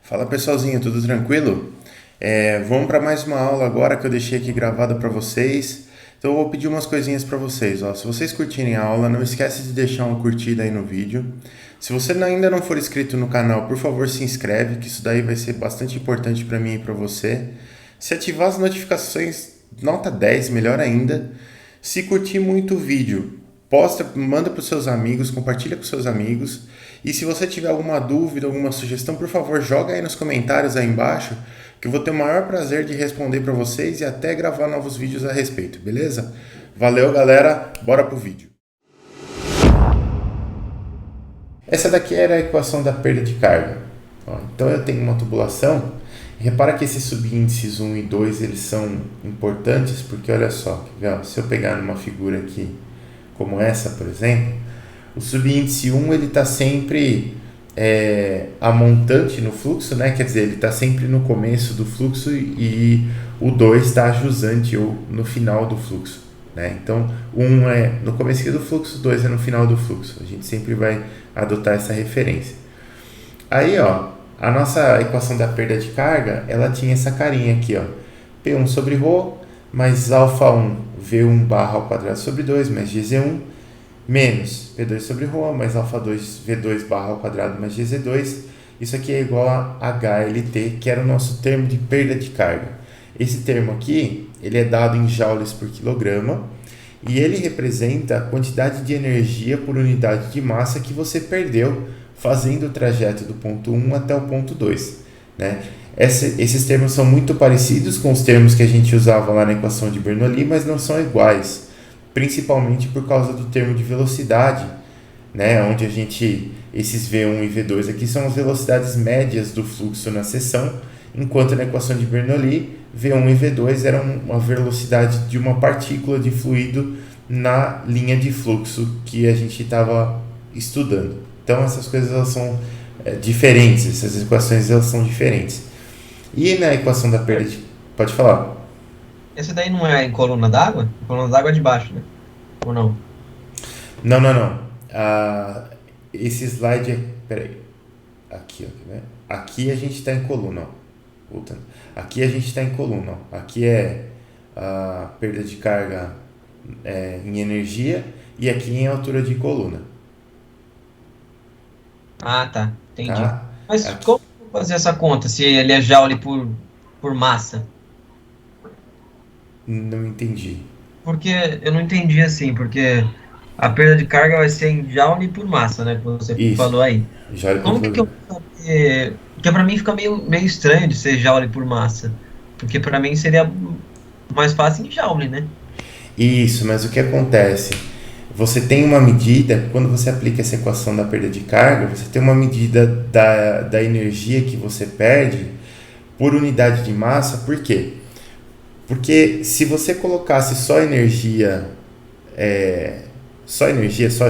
Fala pessoalzinho, tudo tranquilo? Vamos para mais uma aula agora que eu deixei aqui gravada para vocês. Então eu vou pedir umas coisinhas para vocês. Ó. Se vocês curtirem a aula, não esquece de deixar uma curtida aí no vídeo. Se você ainda não for inscrito no canal, por favor se inscreve, que isso daí vai ser bastante importante para mim e para você. Se ativar as notificações, nota 10, melhor ainda. Se curtir muito o vídeo, posta, manda para os seus amigos, compartilha com seus amigos. E se você tiver alguma dúvida, alguma sugestão, por favor, joga aí nos comentários aí embaixo, que eu vou ter o maior prazer de responder para vocês e até gravar novos vídeos a respeito, beleza? Valeu, galera, bora pro vídeo. Essa daqui era a equação da perda de carga. Ó, então eu tenho uma tubulação. Repara que esses subíndices 1 e 2 eles são importantes porque olha só, se eu pegar numa figura aqui como essa, por exemplo, o subíndice 1 ele está sempre a montante no fluxo, né? Quer dizer, ele está sempre no começo do fluxo e o 2 está a jusante ou no final do fluxo. Né? Então, 1 é no começo do fluxo, 2 é no final do fluxo. A gente sempre vai adotar essa referência. Aí, ó, a nossa equação da perda de carga, ela tinha essa carinha aqui, ó. P1 sobre ρ mais alfa1 V1 barra ao quadrado sobre 2 mais GZ1 menos P2 sobre ρ mais alfa2 V2 barra ao quadrado mais GZ2. Isso aqui é igual a HLT, que era o nosso termo de perda de carga. Esse termo aqui, ele é dado em joules por quilograma e ele representa a quantidade de energia por unidade de massa que você perdeu fazendo o trajeto do ponto 1 até o ponto 2. Né? Esses termos são muito parecidos com os termos que a gente usava lá na equação de Bernoulli, mas não são iguais, principalmente por causa do termo de velocidade, né? Onde esses V1 e V2 aqui são as velocidades médias do fluxo na seção, enquanto na equação de Bernoulli, V1 e V2 eram uma velocidade de uma partícula de fluido na linha de fluxo que a gente estava estudando. Então essas coisas elas são diferentes, essas equações elas são diferentes. E na equação da perda de... Pode falar. Esse daí não é em coluna d'água? Coluna d'água é de baixo, né? Ou não? Não. Esse slide é... Peraí. Aqui, ó, né? Aqui a gente está em coluna, ó. Voltando. Aqui a gente está em coluna, ó. Aqui é a perda de carga em energia e aqui em altura de coluna, Ah, tá. Entendi. tá? Mas Aqui. como eu vou fazer essa conta se ele é joule por massa? Não entendi. Porque eu não entendi assim, porque a perda de carga vai ser em joule por massa, né? Que você Isso. falou aí. Joule por Como que eu quilograma. vou saber? Porque pra mim fica meio estranho de ser joule por massa. Porque pra mim seria mais fácil em joule, né? Isso, mas o que acontece? Você tem uma medida, quando você aplica essa equação da perda de carga, você tem uma medida da energia que você perde por unidade de massa. Por quê? Porque se você colocasse só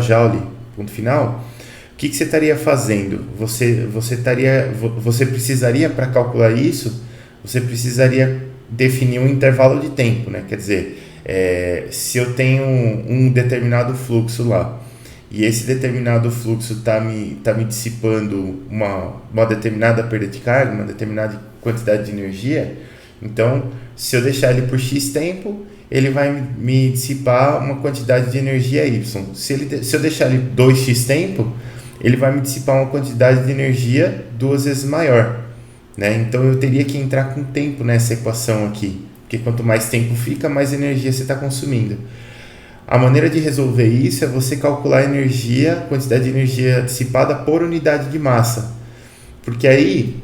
joule, ponto final, o que você estaria fazendo? Você precisaria, para calcular isso, você precisaria definir um intervalo de tempo, né? Quer dizer, se eu tenho um determinado fluxo lá e esse determinado fluxo está me dissipando uma determinada perda de carga, uma determinada quantidade de energia, então se eu deixar ele por X tempo, ele vai me dissipar uma quantidade de energia Y. Se eu deixar ele 2x tempo, ele vai me dissipar uma quantidade de energia duas vezes maior. Né? Então eu teria que entrar com tempo nessa equação aqui, porque quanto mais tempo fica, mais energia você está consumindo. A maneira de resolver isso é você calcular a energia, a quantidade de energia dissipada por unidade de massa, porque aí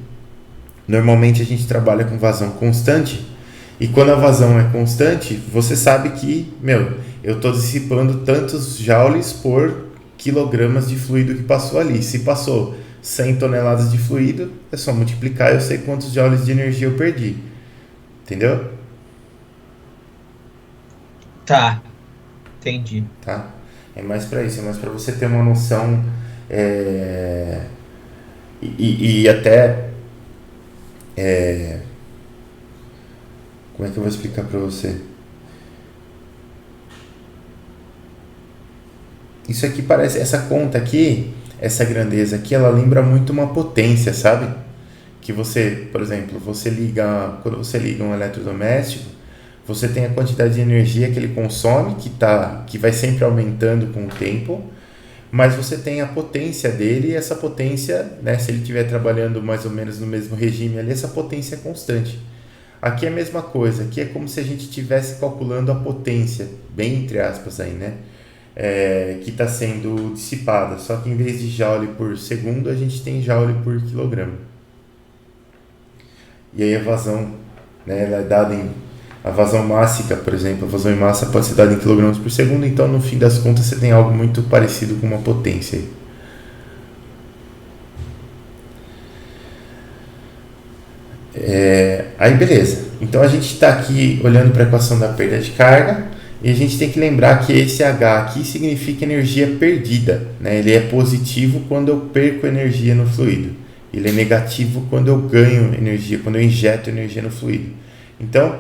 normalmente a gente trabalha com vazão constante e quando a vazão é constante, você sabe que, eu estou dissipando tantos joules por quilogramas de fluido que passou ali. Se passou 100 toneladas de fluido, é só multiplicar e eu sei quantos joules de energia eu perdi. Entendeu? Tá, entendi. Tá? É mais para isso, é mais para você ter uma noção e até como é que eu vou explicar para você? Isso aqui parece, essa conta aqui, essa grandeza aqui, ela lembra muito uma potência, sabe? que você, por exemplo, quando você liga um eletrodoméstico, você tem a quantidade de energia que ele consome, que vai sempre aumentando com o tempo, mas você tem a potência dele, e essa potência, né, se ele estiver trabalhando mais ou menos no mesmo regime ali, essa potência é constante. Aqui é a mesma coisa, aqui é como se a gente estivesse calculando a potência, bem entre aspas aí, né? Que está sendo dissipada, só que em vez de joule por segundo, a gente tem joule por quilograma. E aí a vazão, né, ela é dada em... A vazão mássica, por exemplo, a vazão em massa pode ser dada em quilogramas por segundo, então no fim das contas você tem algo muito parecido com uma potência aí. Aí beleza, então a gente está aqui olhando para a equação da perda de carga e a gente tem que lembrar que esse H aqui significa energia perdida, né? Ele é positivo quando eu perco energia no fluido, ele é negativo quando eu ganho energia, quando eu injeto energia no fluido. Então,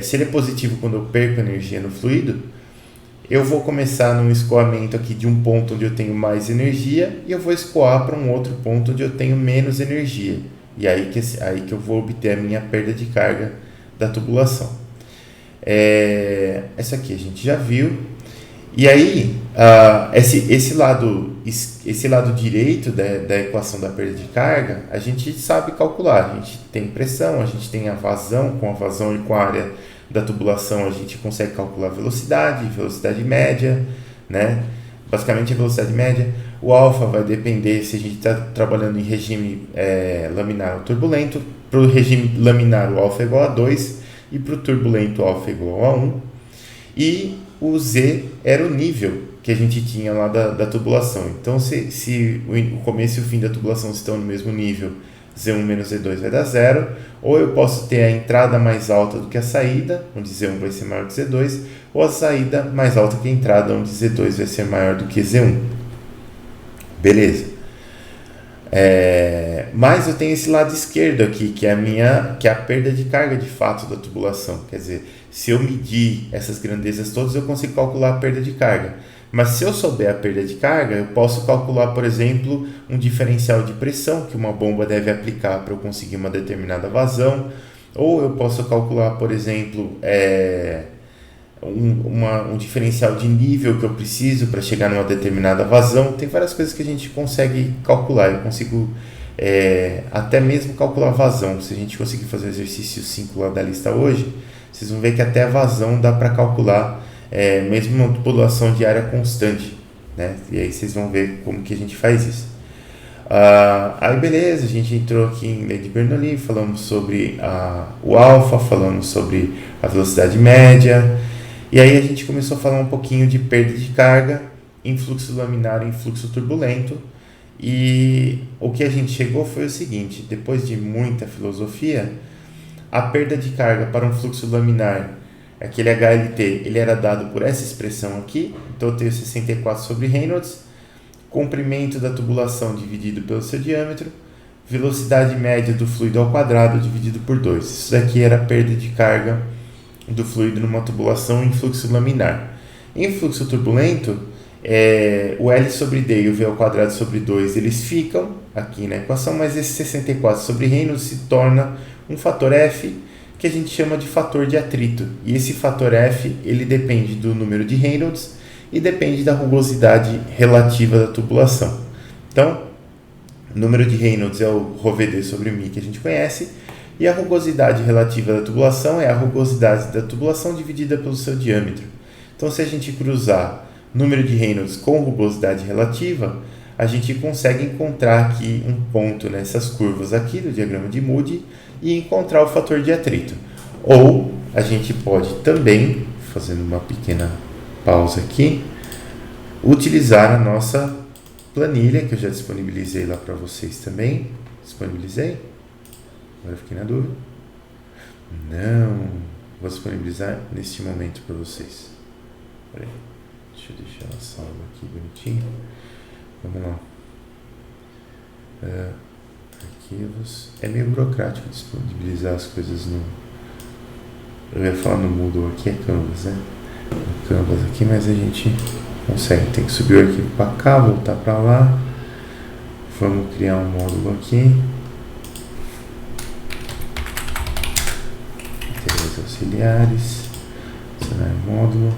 se ele é positivo quando eu perco energia no fluido, eu vou começar num escoamento aqui de um ponto onde eu tenho mais energia e eu vou escoar para um outro ponto onde eu tenho menos energia. E aí que eu vou obter a minha perda de carga da tubulação. Essa aqui a gente já viu. E aí, esse lado direito da equação da perda de carga, a gente sabe calcular. A gente tem pressão, a gente tem a vazão. Com a vazão e com a área da tubulação, a gente consegue calcular velocidade média, né? Basicamente a velocidade média. O alfa vai depender se a gente está trabalhando em regime laminar ou turbulento. Para o regime laminar, o alfa é igual a 2 e para o turbulento, o alfa é igual a 1. E o Z era o nível que a gente tinha lá da tubulação. Então, se o começo e o fim da tubulação estão no mesmo nível, Z1 menos Z2 vai dar 0. Ou eu posso ter a entrada mais alta do que a saída, onde Z1 vai ser maior que Z2, ou a saída mais alta que a entrada, onde Z2 vai ser maior do que Z1. Beleza. Mas eu tenho esse lado esquerdo aqui, que é a perda de carga de fato da tubulação. Quer dizer, se eu medir essas grandezas todas, eu consigo calcular a perda de carga. Mas se eu souber a perda de carga, eu posso calcular, por exemplo, um diferencial de pressão que uma bomba deve aplicar para eu conseguir uma determinada vazão. Ou eu posso calcular, por exemplo, um diferencial de nível que eu preciso para chegar numa determinada vazão. Tem várias coisas que a gente consegue calcular. Eu consigo até mesmo calcular vazão. Se a gente conseguir fazer o exercício 5 lá da lista hoje, vocês vão ver que até a vazão dá para calcular, mesmo uma tubulação de área constante, né? E aí vocês vão ver como que a gente faz isso. Aí beleza, a gente entrou aqui em lei de Bernoulli, falamos sobre o alfa, falamos sobre a velocidade média, e aí a gente começou a falar um pouquinho de perda de carga em fluxo laminar e em fluxo turbulento. E o que a gente chegou foi o seguinte: depois de muita filosofia, a perda de carga para um fluxo laminar, aquele HLT, ele era dado por essa expressão aqui. Então eu tenho 64 sobre Reynolds, comprimento da tubulação dividido pelo seu diâmetro, velocidade média do fluido ao quadrado dividido por 2. Isso daqui era a perda de carga do fluido numa tubulação em fluxo laminar. Em fluxo turbulento, o L sobre D e o V ao quadrado sobre 2, eles ficam aqui na equação, mas esse 64 sobre Reynolds se torna um fator F, que a gente chama de fator de atrito. E esse fator F, ele depende do número de Reynolds e depende da rugosidade relativa da tubulação. Então, o número de Reynolds é o ρVd sobre μ que a gente conhece, e a rugosidade relativa da tubulação é a rugosidade da tubulação dividida pelo seu diâmetro. Então, se a gente cruzar número de Reynolds com rugosidade relativa, a gente consegue encontrar aqui um ponto nessas curvas aqui do diagrama de Moody e encontrar o fator de atrito. Ou a gente pode também, fazendo uma pequena pausa aqui, utilizar a nossa planilha, que eu já disponibilizei lá para vocês também. Disponibilizei? Agora fiquei na dúvida. Não, vou disponibilizar neste momento para vocês. Peraí, deixa eu deixar ela salva aqui bonitinho. Vamos lá. Arquivos. É meio burocrático disponibilizar as coisas no... Eu ia falar no Moodle aqui, é Canvas, né? No Canvas aqui, mas a gente consegue. Tem que subir o arquivo para cá, voltar para lá. Vamos criar um módulo aqui. auxiliares, adicionar módulo,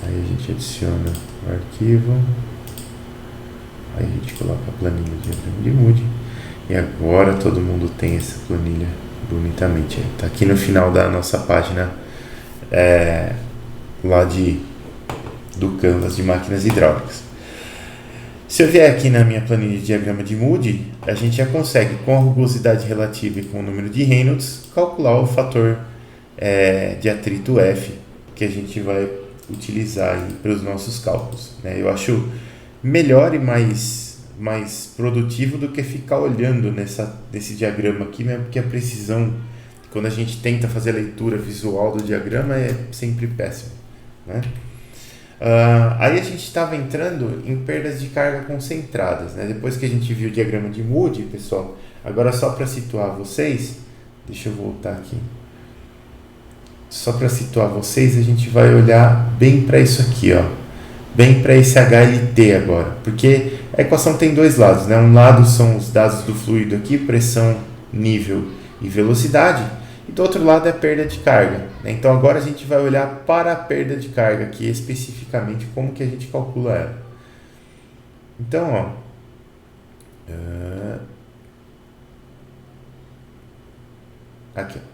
aí a gente adiciona o arquivo, aí a gente coloca a planilha de diagrama de Moody, e agora todo mundo tem essa planilha bonitamente aí. Tá aqui no final da nossa página lá do Canvas de máquinas hidráulicas. Se eu vier aqui na minha planilha de diagrama de Moody, a gente já consegue, com a rugosidade relativa e com o número de Reynolds, calcular o fator de atrito F que a gente vai utilizar para os nossos cálculos, né? Eu acho melhor e mais produtivo do que ficar olhando nesse diagrama aqui, né? Porque a precisão, quando a gente tenta fazer a leitura visual do diagrama, é sempre péssima, né? Aí a gente estava entrando em perdas de carga concentradas, né? Depois que a gente viu o diagrama de Moody, pessoal, agora só para situar vocês, deixa eu voltar aqui. Só para situar vocês, a gente vai olhar bem para isso aqui, ó. Bem para esse HLT agora, porque a equação tem dois lados, né? Um lado são os dados do fluido aqui, pressão, nível e velocidade, e do outro lado é a perda de carga, né? Então agora a gente vai olhar para a perda de carga aqui, especificamente como que a gente calcula ela. Então, ó, aqui, ó.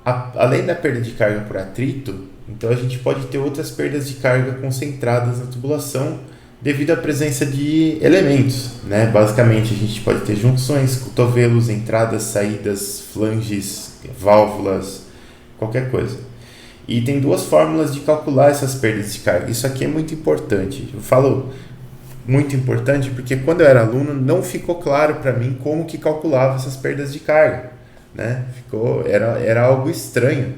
Além da perda de carga por atrito, então a gente pode ter outras perdas de carga concentradas na tubulação devido à presença de elementos, né? Basicamente a gente pode ter junções, cotovelos, entradas, saídas, flanges, válvulas, qualquer coisa. E tem duas fórmulas de calcular essas perdas de carga. Isso aqui é muito importante. Eu falo muito importante porque quando eu era aluno não ficou claro para mim como que calculava essas perdas de carga, né? Era algo estranho,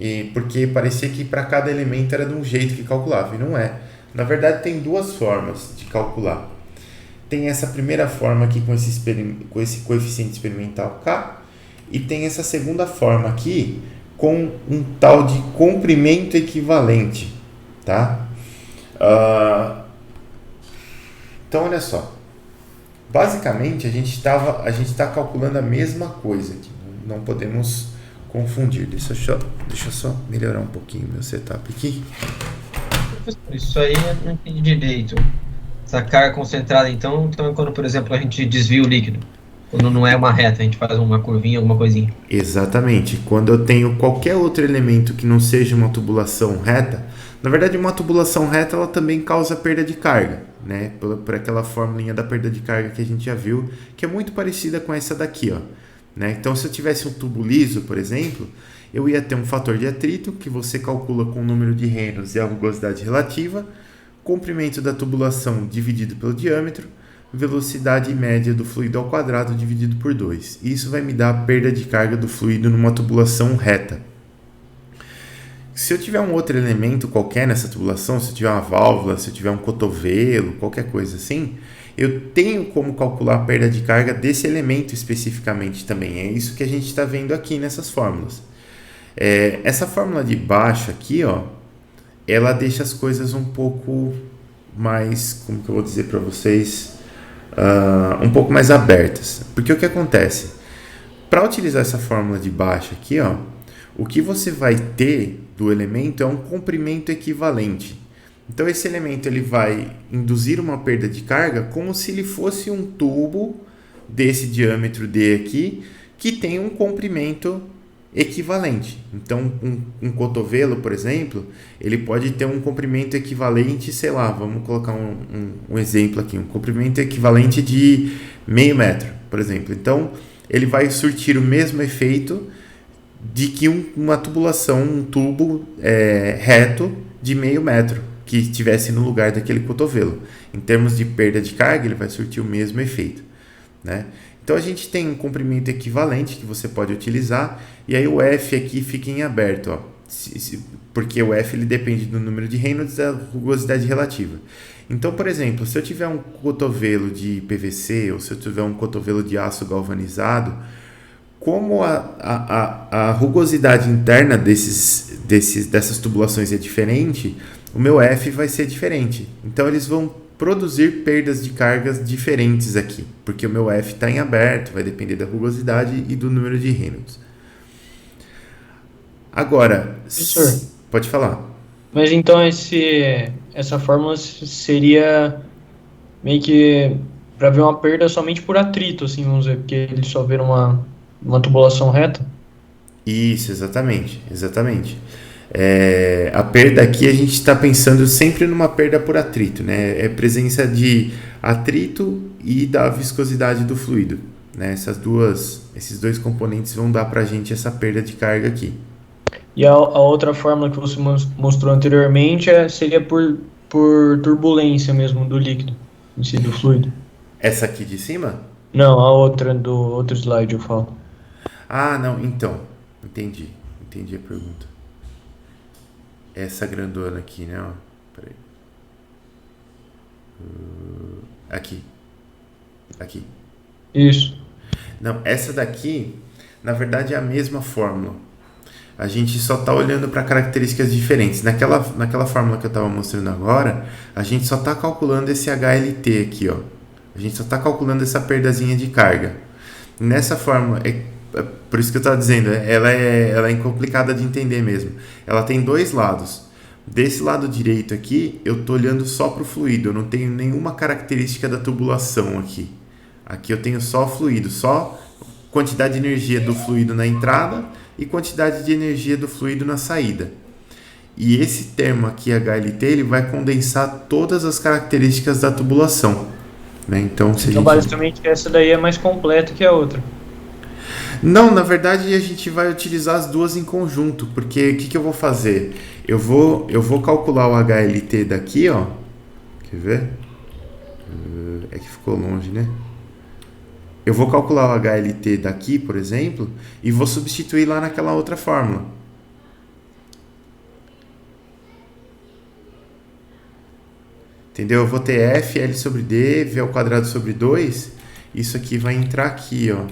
e porque parecia que para cada elemento era de um jeito que calculava, e não é. Na verdade tem duas formas de calcular. Tem essa primeira forma aqui com esse coeficiente experimental K, e tem essa segunda forma aqui com um tal de comprimento equivalente, tá? Então olha só. Basicamente, a gente está calculando a mesma coisa aqui. Não podemos confundir. Deixa eu só melhorar um pouquinho meu setup aqui. Isso aí eu não entendi direito. Essa carga concentrada, então é quando, por exemplo, a gente desvia o líquido. Quando não é uma reta, a gente faz uma curvinha, alguma coisinha. Exatamente. Quando eu tenho qualquer outro elemento que não seja uma tubulação reta, na verdade uma tubulação reta ela também causa perda de carga, né? Por aquela formulinha da perda de carga que a gente já viu, que é muito parecida com essa daqui, ó, né? Então se eu tivesse um tubo liso, por exemplo, eu ia ter um fator de atrito que você calcula com o número de Reynolds e a rugosidade relativa, comprimento da tubulação dividido pelo diâmetro, velocidade média do fluido ao quadrado dividido por 2. Isso vai me dar a perda de carga do fluido numa tubulação reta. Se eu tiver um outro elemento qualquer nessa tubulação, se eu tiver uma válvula, se eu tiver um cotovelo, qualquer coisa assim, eu tenho como calcular a perda de carga desse elemento especificamente também. É isso que a gente está vendo aqui nessas fórmulas. Essa fórmula de baixo aqui, ó, ela deixa as coisas um pouco mais, como que eu vou dizer para vocês, um pouco mais abertas. Porque o que acontece? Para utilizar essa fórmula de baixo aqui, ó, o que você vai ter do elemento é um comprimento equivalente. Então esse elemento ele vai induzir uma perda de carga como se ele fosse um tubo desse diâmetro D aqui, que tem um comprimento equivalente. Então um cotovelo, por exemplo, ele pode ter um comprimento equivalente, sei lá, vamos colocar um exemplo aqui, um comprimento equivalente de meio metro, por exemplo. Então ele vai surtir o mesmo efeito de que uma tubulação, um tubo reto de meio metro que estivesse no lugar daquele cotovelo. Em termos de perda de carga, ele vai surtir o mesmo efeito, né? Então a gente tem um comprimento equivalente que você pode utilizar, e aí o F aqui fica em aberto, ó, porque o F ele depende do número de Reynolds e da rugosidade relativa. Então, por exemplo, se eu tiver um cotovelo de PVC ou se eu tiver um cotovelo de aço galvanizado, como a rugosidade interna dessas tubulações é diferente, o meu F vai ser diferente. Então eles vão produzir perdas de cargas diferentes aqui, porque o meu F está em aberto, vai depender da rugosidade e do número de Reynolds. Agora, Professor, pode falar. mas então essa fórmula seria meio que para ver uma perda somente por atrito, assim, vamos dizer, porque eles só viram uma tubulação reta. Isso, exatamente, exatamente. A perda aqui a gente está pensando sempre numa perda por atrito, né? É presença de atrito e da viscosidade do fluido, né? Esses dois componentes vão dar para a gente essa perda de carga aqui. E a outra fórmula que você mostrou anteriormente seria por turbulência mesmo do líquido, em si, do fluido. Essa aqui de cima? Não, a outra do outro slide eu falo. Ah, não, então. Entendi. Entendi a pergunta. Essa grandona aqui, né? Ó, peraí. Aqui. Aqui. Isso. Não, essa daqui, na verdade, é a mesma fórmula. A gente só está olhando para características diferentes. Naquela fórmula que eu estava mostrando agora, a gente só está calculando esse HLT aqui, ó. A gente só está calculando essa perdazinha de carga. Nessa fórmula, por isso que eu estava dizendo, ela é complicada de entender mesmo. Ela tem dois lados. Desse lado direito aqui, eu estou olhando só para o fluido, eu não tenho nenhuma característica da tubulação aqui. Aqui eu tenho só fluido, só quantidade de energia do fluido na entrada e quantidade de energia do fluido na saída. E esse termo aqui, HLT, ele vai condensar todas as características da tubulação. Né? Então, basicamente essa daí é mais completa que a outra. Não, na verdade a gente vai utilizar as duas em conjunto, porque o que eu vou fazer? Eu vou calcular o HLT daqui, ó. Quer ver? É que ficou longe, né? Eu vou calcular o HLT daqui, por exemplo, e vou substituir lá naquela outra fórmula. Entendeu? Eu vou ter F, L sobre D, V ao quadrado sobre 2. Isso aqui vai entrar aqui, ó.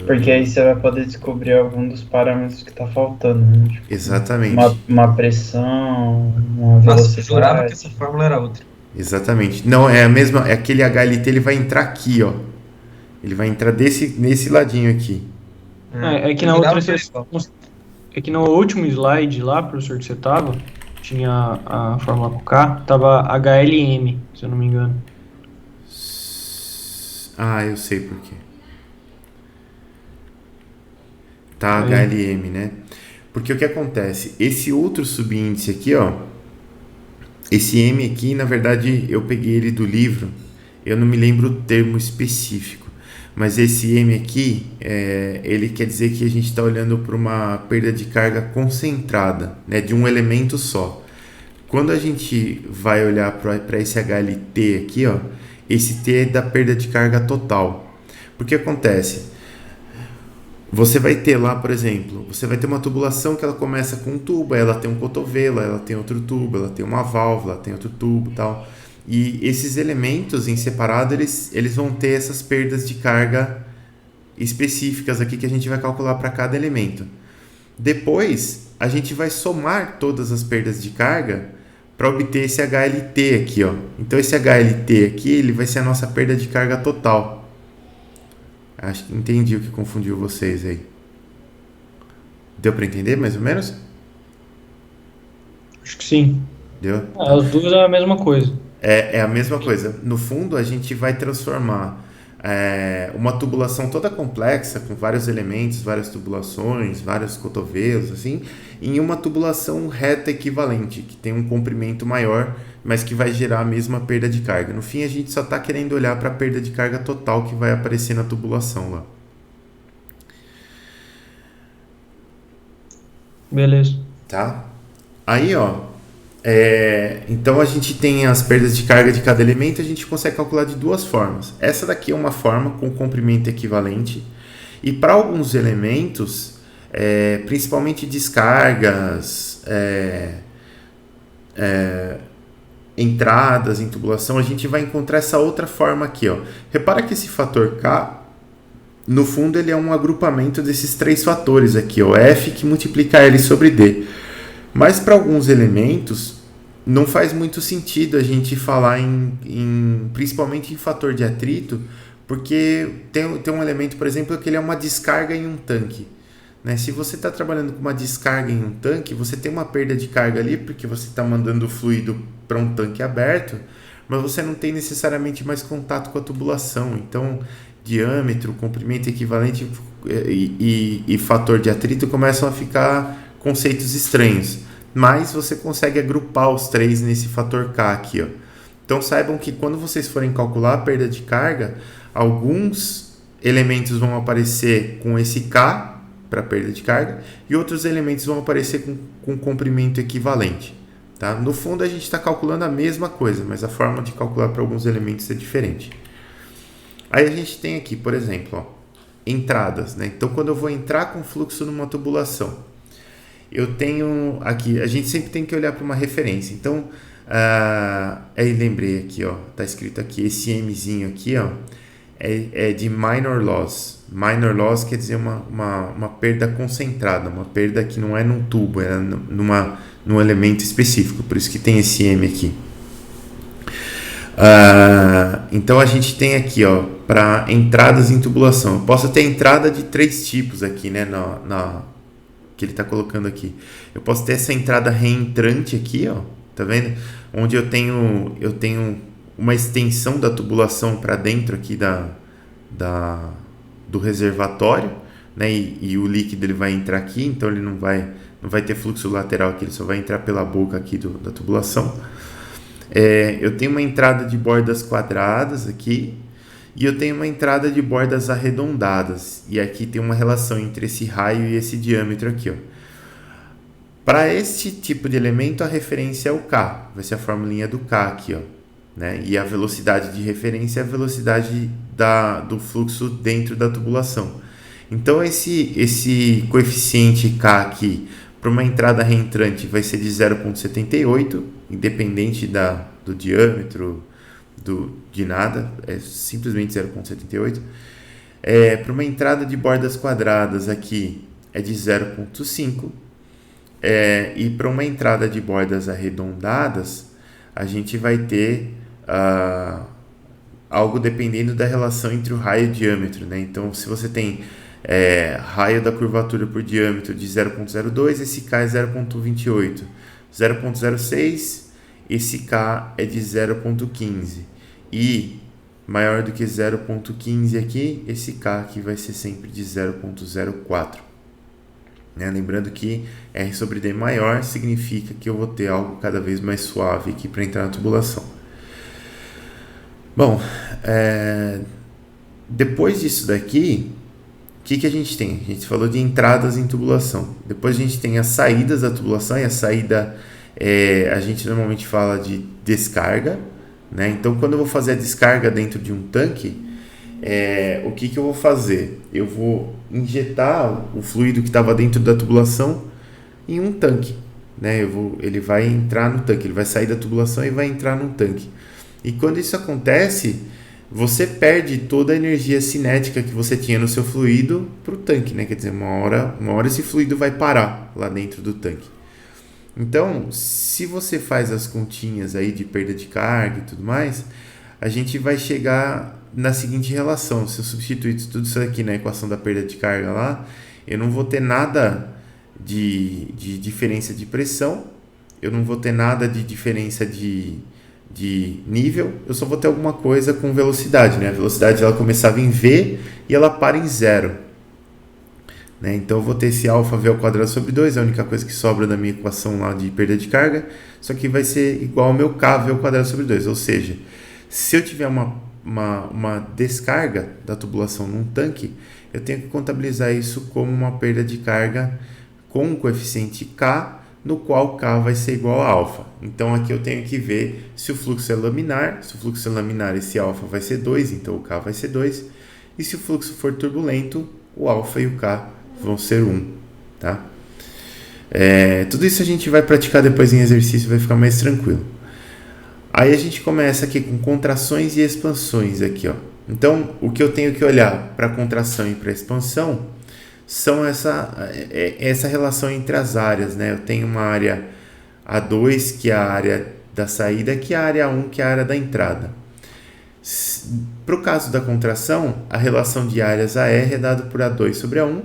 Porque aí você vai poder descobrir algum dos parâmetros que está faltando, né? Tipo, exatamente. Uma pressão, uma velocidade. Nossa, eu jurava que essa fórmula era outra. Exatamente. Não, é a mesma. É aquele HLT, ele vai entrar aqui, ó. Ele vai entrar nesse ladinho aqui. É que na outra é que no último slide lá, professor, que você tava, tinha a fórmula com K, tava HLM, se eu não me engano. Ah, eu sei por quê. Tá, HLM, né? Porque o que acontece? Esse outro subíndice aqui, ó, esse M aqui, na verdade, eu peguei ele do livro, eu não me lembro o termo específico, mas esse M aqui, ele quer dizer que a gente está olhando para uma perda de carga concentrada, né, de um elemento só. Quando a gente vai olhar para esse HLT aqui, ó, esse T é da perda de carga total. Porque acontece? Você vai ter lá, por exemplo, você vai ter uma tubulação que ela começa com um tubo, ela tem um cotovelo, ela tem outro tubo, ela tem uma válvula, ela tem outro tubo e tal. E esses elementos em separado, eles vão ter essas perdas de carga específicas aqui que a gente vai calcular para cada elemento. Depois, a gente vai somar todas as perdas de carga para obter esse HLT aqui, ó. Então, esse HLT aqui, ele vai ser a nossa perda de carga total. Acho que entendi o que confundiu vocês aí. Deu para entender mais ou menos? Acho que sim. Deu? As duas é a mesma coisa. É a mesma coisa. No fundo, a gente vai transformar uma tubulação toda complexa, com vários elementos, várias tubulações, vários cotovelos, assim, em uma tubulação reta equivalente, que tem um comprimento maior, mas que vai gerar a mesma perda de carga. No fim, a gente só está querendo olhar para a perda de carga total que vai aparecer na tubulação lá. Beleza. Tá? Aí, ó, então a gente tem as perdas de carga de cada elemento, a gente consegue calcular de duas formas. Essa daqui é uma forma com comprimento equivalente, e para alguns elementos, principalmente descargas, entradas em tubulação, a gente vai encontrar essa outra forma aqui, ó. Repara que esse fator K, no fundo, ele é um agrupamento desses três fatores aqui, ó, F que multiplica L sobre D. Mas para alguns elementos não faz muito sentido a gente falar principalmente em fator de atrito, porque tem um elemento, por exemplo, que ele é uma descarga em um tanque. né? Se você está trabalhando com uma descarga em um tanque, você tem uma perda de carga ali porque você está mandando o fluido para um tanque aberto, mas você não tem necessariamente mais contato com a tubulação. Então, diâmetro, comprimento equivalente e fator de atrito começam a ficar conceitos estranhos. Mas você consegue agrupar os três nesse fator K aqui, ó. Então saibam que quando vocês forem calcular a perda de carga, alguns elementos vão aparecer com esse K para perda de carga e outros elementos vão aparecer com comprimento equivalente. Tá? No fundo a gente está calculando a mesma coisa, mas a forma de calcular para alguns elementos é diferente. Aí a gente tem aqui, por exemplo, ó, entradas, né? Então quando eu vou entrar com fluxo numa tubulação, eu tenho aqui, a gente sempre tem que olhar para uma referência. Então, aí lembrei aqui, ó, tá escrito aqui, esse Mzinho aqui, ó, é de minor loss. Minor loss quer dizer uma perda concentrada, uma perda que não é num tubo, é num elemento específico, por isso que tem esse M aqui. Então a gente tem aqui, ó, para entradas em tubulação. Eu posso ter entrada de 3 tipos aqui, né, que ele está colocando aqui. Eu posso ter essa entrada reentrante aqui, ó, tá vendo? Onde eu tenho uma extensão da tubulação para dentro aqui do reservatório, né? E o líquido ele vai entrar aqui, então ele não vai ter fluxo lateral aqui, ele só vai entrar pela boca aqui da tubulação. Eu tenho uma entrada de bordas quadradas aqui e eu tenho uma entrada de bordas arredondadas, e aqui tem uma relação entre esse raio e esse diâmetro aqui, ó. Para este tipo de elemento a referência é o K, vai ser a formulinha do K aqui, ó, né? E a velocidade de referência é a velocidade do fluxo dentro da tubulação. Então esse coeficiente K aqui para uma entrada reentrante vai ser de 0,78, independente do diâmetro, de nada, é simplesmente 0,78. Para uma entrada de bordas quadradas aqui é de 0,5. E para uma entrada de bordas arredondadas, a gente vai ter algo dependendo da relação entre o raio e o diâmetro, né? Então, se você tem raio da curvatura por diâmetro de 0,02, esse K é 0,28. 0,06, esse K é de 0,15. E maior do que 0,15 aqui, esse K aqui vai ser sempre de 0,04. Né? Lembrando que R sobre D maior significa que eu vou ter algo cada vez mais suave aqui para entrar na tubulação. Bom, depois disso daqui, o que a gente tem? A gente falou de entradas em tubulação. Depois a gente tem as saídas da tubulação, e a saída a gente normalmente fala de descarga, né? Então quando eu vou fazer a descarga dentro de um tanque, o que eu vou fazer? Eu vou injetar o fluido que estava dentro da tubulação em um tanque, né? Ele vai entrar no tanque, ele vai sair da tubulação e vai entrar no tanque. E quando isso acontece, você perde toda a energia cinética que você tinha no seu fluido para o tanque, né? Quer dizer, uma hora esse fluido vai parar lá dentro do tanque. Então, se você faz as continhas aí de perda de carga e tudo mais, a gente vai chegar na seguinte relação. Se eu substituir tudo isso aqui na equação da perda de carga lá, eu não vou ter nada de diferença de pressão, eu não vou ter nada de diferença de nível, eu só vou ter alguma coisa com velocidade, né? A velocidade ela começava em V e ela para em 0. Né? Então eu vou ter esse alfa V ao quadrado sobre 2, é a única coisa que sobra da minha equação lá de perda de carga, só que vai ser igual ao meu K V ao quadrado sobre 2, ou seja, se eu tiver uma descarga da tubulação num tanque, eu tenho que contabilizar isso como uma perda de carga com um coeficiente K, no qual K vai ser igual a alfa. Então aqui eu tenho que ver se o fluxo é laminar. Se o fluxo é laminar, esse alfa vai ser 2, então o K vai ser 2. E se o fluxo for turbulento, o alfa e o K vão ser 1. Tá? Tudo isso a gente vai praticar depois em exercício, vai ficar mais tranquilo. Aí a gente começa aqui com contrações e expansões. Aqui, ó. Então o que eu tenho que olhar para contração e para expansão são essa relação entre as áreas, né? Eu tenho uma área A2, que é a área da saída, que é a área A1, que é a área da entrada. Para o caso da contração, a relação de áreas AR é dada por A2 sobre A1,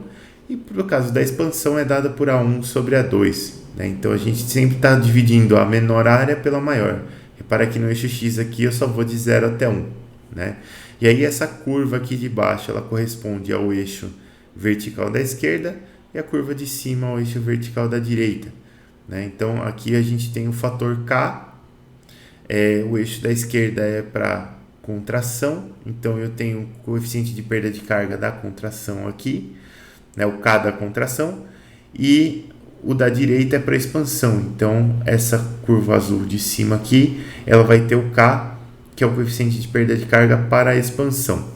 E por caso da expansão é dada por A1 sobre A2. Né? Então a gente sempre está dividindo a menor área pela maior. Repara que no eixo X aqui eu só vou de 0 até 1. Né? E aí essa curva aqui de baixo ela corresponde ao eixo vertical da esquerda e a curva de cima ao eixo vertical da direita. Né? Então aqui a gente tem o fator K, o eixo da esquerda é para contração, então eu tenho o coeficiente de perda de carga da contração aqui, né? O K da contração, e o da direita é para expansão, então essa curva azul de cima aqui, ela vai ter o K, que é o coeficiente de perda de carga para a expansão.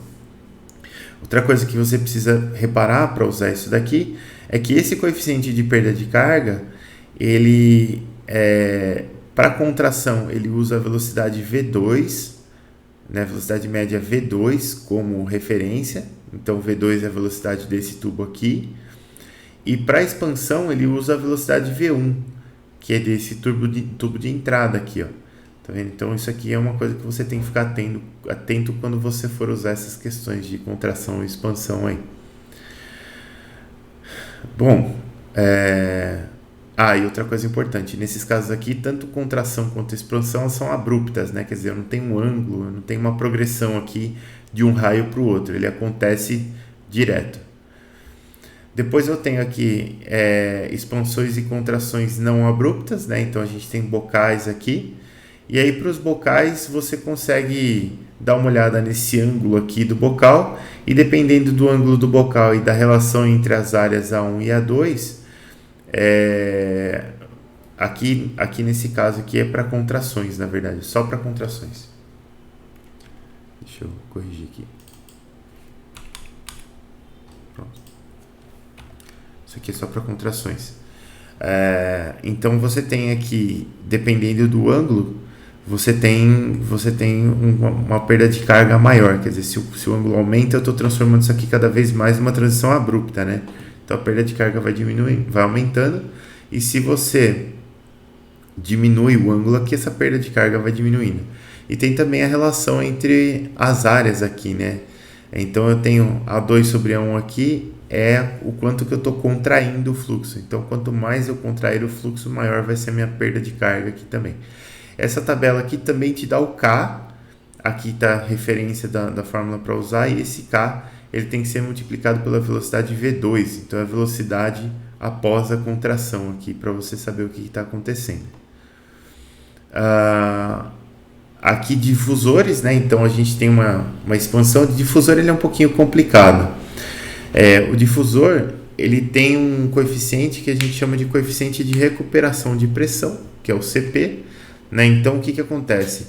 Outra coisa que você precisa reparar para usar isso daqui é que esse coeficiente de perda de carga, ele para contração ele usa a velocidade V2, né, velocidade média V2 como referência, então V2 é a velocidade desse tubo aqui, e para expansão ele usa a velocidade V1, que é desse tubo de entrada aqui, ó. Tá vendo? Então isso aqui é uma coisa que você tem que ficar atento quando você for usar essas questões de contração e expansão aí. Bom, e outra coisa importante, nesses casos aqui, tanto contração quanto expansão são abruptas, né? Quer dizer, eu não tenho um ângulo, eu não tenho uma progressão aqui de um raio para o outro, ele acontece direto. Depois eu tenho aqui expansões e contrações não abruptas, né? Então a gente tem bocais aqui, e aí para os bocais você consegue dar uma olhada nesse ângulo aqui do bocal, e dependendo do ângulo do bocal e da relação entre as áreas A1 e A2, aqui nesse caso aqui é para contrações, na verdade, só para contrações. Deixa eu corrigir aqui. Pronto. Isso aqui é só para contrações. Então você tem aqui, dependendo do ângulo, você tem uma perda de carga maior. Quer dizer, se o ângulo aumenta, eu estou transformando isso aqui cada vez mais numa transição abrupta, né? Então a perda de carga vai diminuindo, vai aumentando, e se você diminui o ângulo aqui, essa perda de carga vai diminuindo. E tem também a relação entre as áreas aqui, né? Então eu tenho A2 sobre A1 aqui, é o quanto que eu estou contraindo o fluxo. Então quanto mais eu contrair o fluxo, maior vai ser a minha perda de carga aqui também. Essa tabela aqui também te dá o K, aqui está a referência da fórmula para usar, e esse K ele tem que ser multiplicado pela velocidade V2, então é a velocidade após a contração aqui, para você saber o que está acontecendo. Aqui difusores, né? Então a gente tem uma expansão. O difusor ele é um pouquinho complicado. O difusor ele tem um coeficiente que a gente chama de coeficiente de recuperação de pressão, que é o CP, né? Então o que acontece?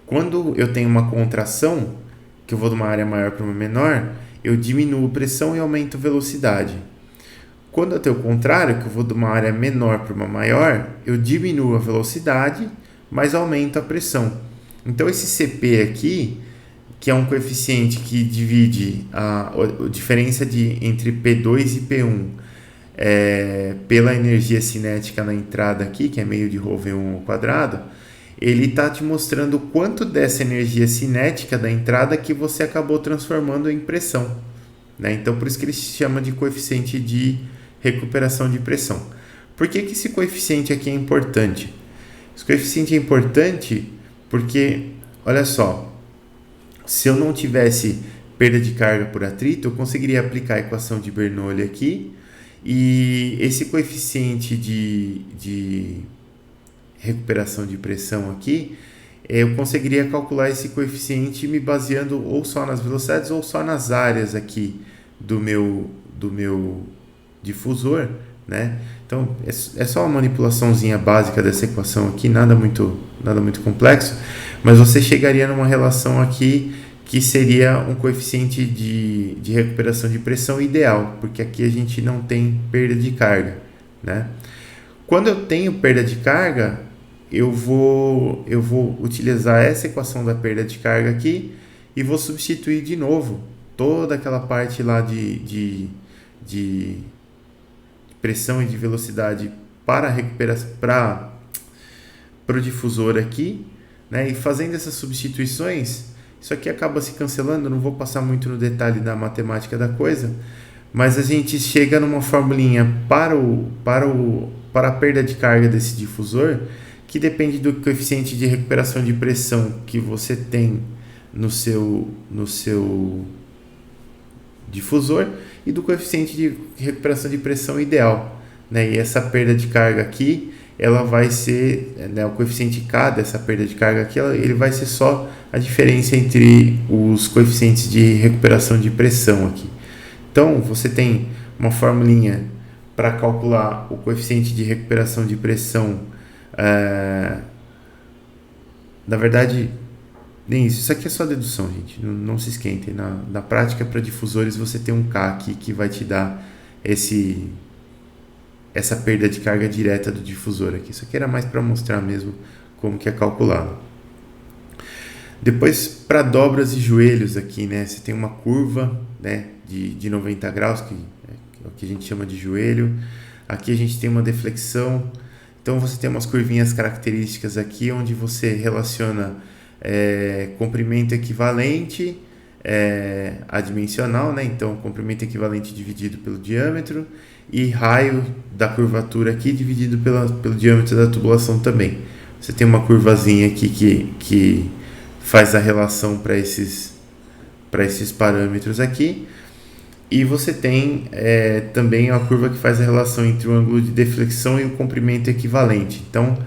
Quando eu tenho uma contração, que eu vou de uma área maior para uma menor, eu diminuo pressão e aumento velocidade. Quando eu tenho o contrário, que eu vou de uma área menor para uma maior, eu diminuo a velocidade, mas aumento a pressão. Então esse CP aqui, que é um coeficiente que divide a diferença entre P2 e P1 pela energia cinética na entrada aqui, que é meio de Rho V1 ao quadrado, ele está te mostrando quanto dessa energia cinética da entrada que você acabou transformando em pressão, né? Então, por isso que ele se chama de coeficiente de recuperação de pressão. Por que esse coeficiente aqui é importante? Esse coeficiente é importante porque, olha só, se eu não tivesse perda de carga por atrito, eu conseguiria aplicar a equação de Bernoulli aqui, e esse coeficiente de recuperação de pressão aqui, eu conseguiria calcular esse coeficiente me baseando ou só nas velocidades ou só nas áreas aqui do meu difusor, né? Então é só uma manipulaçãozinha básica dessa equação aqui, nada muito complexo, mas você chegaria numa relação aqui que seria um coeficiente de recuperação de pressão ideal, porque aqui a gente não tem perda de carga, né? Quando eu tenho perda de carga, eu vou utilizar essa equação da perda de carga aqui e vou substituir de novo toda aquela parte lá de pressão e de velocidade para a recuperação, para o difusor aqui, né? E fazendo essas substituições, isso aqui acaba se cancelando. Não vou passar muito no detalhe da matemática da coisa, mas a gente chega numa formulinha para a perda de carga desse difusor, que depende do coeficiente de recuperação de pressão que você tem no seu difusor e do coeficiente de recuperação de pressão ideal, né? E essa perda de carga aqui, ela vai ser, né, o coeficiente K dessa perda de carga aqui, ele vai ser só a diferença entre os coeficientes de recuperação de pressão aqui. Então, você tem uma formulinha para calcular o coeficiente de recuperação de pressão. Na verdade, nem isso aqui é só dedução, gente, não se esquentem. Na prática, para difusores, você tem um K aqui que vai te dar essa perda de carga direta do difusor aqui. Isso aqui era mais para mostrar mesmo como que é calculado. Depois, para dobras e joelhos aqui, né, você tem uma curva, né, de 90 graus, que é o que a gente chama de joelho. Aqui a gente tem uma deflexão. Então, você tem umas curvinhas características aqui, onde você relaciona comprimento equivalente adimensional, né? Então, comprimento equivalente dividido pelo diâmetro, e raio da curvatura aqui dividido pelo diâmetro da tubulação também. Você tem uma curvazinha aqui que faz a relação para esses parâmetros aqui, e você tem também a curva que faz a relação entre o ângulo de deflexão e o comprimento equivalente. Então,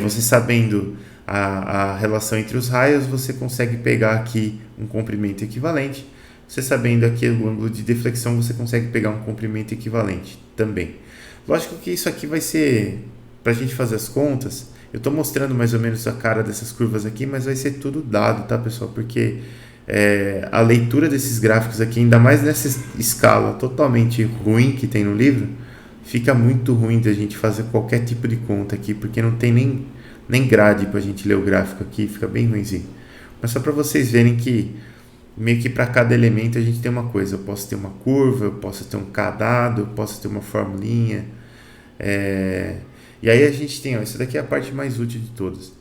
você sabendo a relação entre os raios, você consegue pegar aqui um comprimento equivalente. Você sabendo aqui o ângulo de deflexão, você consegue pegar um comprimento equivalente também. Lógico que isso aqui vai ser, para a gente fazer as contas, eu estou mostrando mais ou menos a cara dessas curvas aqui, mas vai ser tudo dado, tá, pessoal? Porque a leitura desses gráficos aqui, ainda mais nessa escala totalmente ruim que tem no livro, fica muito ruim da gente fazer qualquer tipo de conta aqui, porque não tem nem grade para a gente ler o gráfico aqui, fica bem ruimzinho. Mas só para vocês verem que meio que para cada elemento a gente tem uma coisa. Eu posso ter uma curva, eu posso ter um K dado, eu posso ter uma formulinha. E aí a gente tem, essa daqui é a parte mais útil de todas.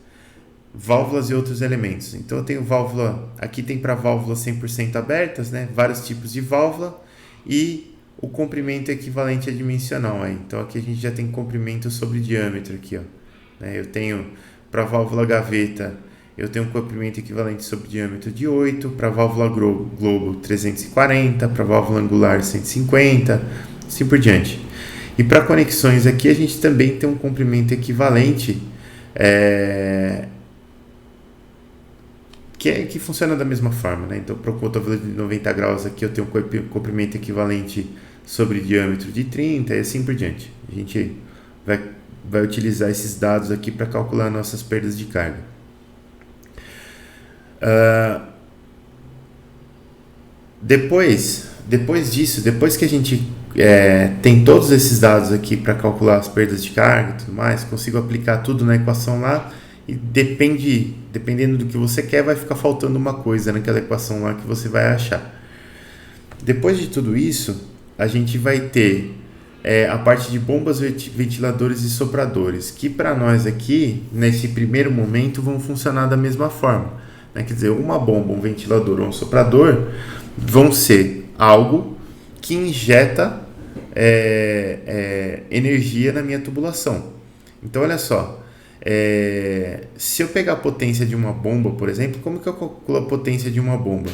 Válvulas e outros elementos. Então eu tenho válvula, aqui tem para válvulas 100% abertas, né? Vários tipos de válvula e o comprimento equivalente adimensional. Então aqui a gente já tem comprimento sobre diâmetro aqui, ó. Eu tenho para válvula gaveta, eu tenho um comprimento equivalente sobre diâmetro de 8, para válvula globo 340, para válvula angular 150, assim por diante. E para conexões aqui a gente também tem um comprimento equivalente que funciona da mesma forma, né? Então, para o cotovelo de 90 graus aqui eu tenho um comprimento equivalente sobre diâmetro de 30 e assim por diante. A gente vai utilizar esses dados aqui para calcular nossas perdas de carga. Depois disso, depois que a gente tem todos esses dados aqui para calcular as perdas de carga e tudo mais, consigo aplicar tudo na equação lá, e dependendo do que você quer, vai ficar faltando uma coisa naquela equação lá que você vai achar. Depois de tudo isso, a gente vai ter a parte de bombas, ventiladores e sopradores, que para nós aqui, nesse primeiro momento, vão funcionar da mesma forma, né? Quer dizer, uma bomba, um ventilador ou um soprador vão ser algo que injeta energia na minha tubulação. Então, olha só, se eu pegar a potência de uma bomba, por exemplo, como que eu calculo a potência de uma bomba?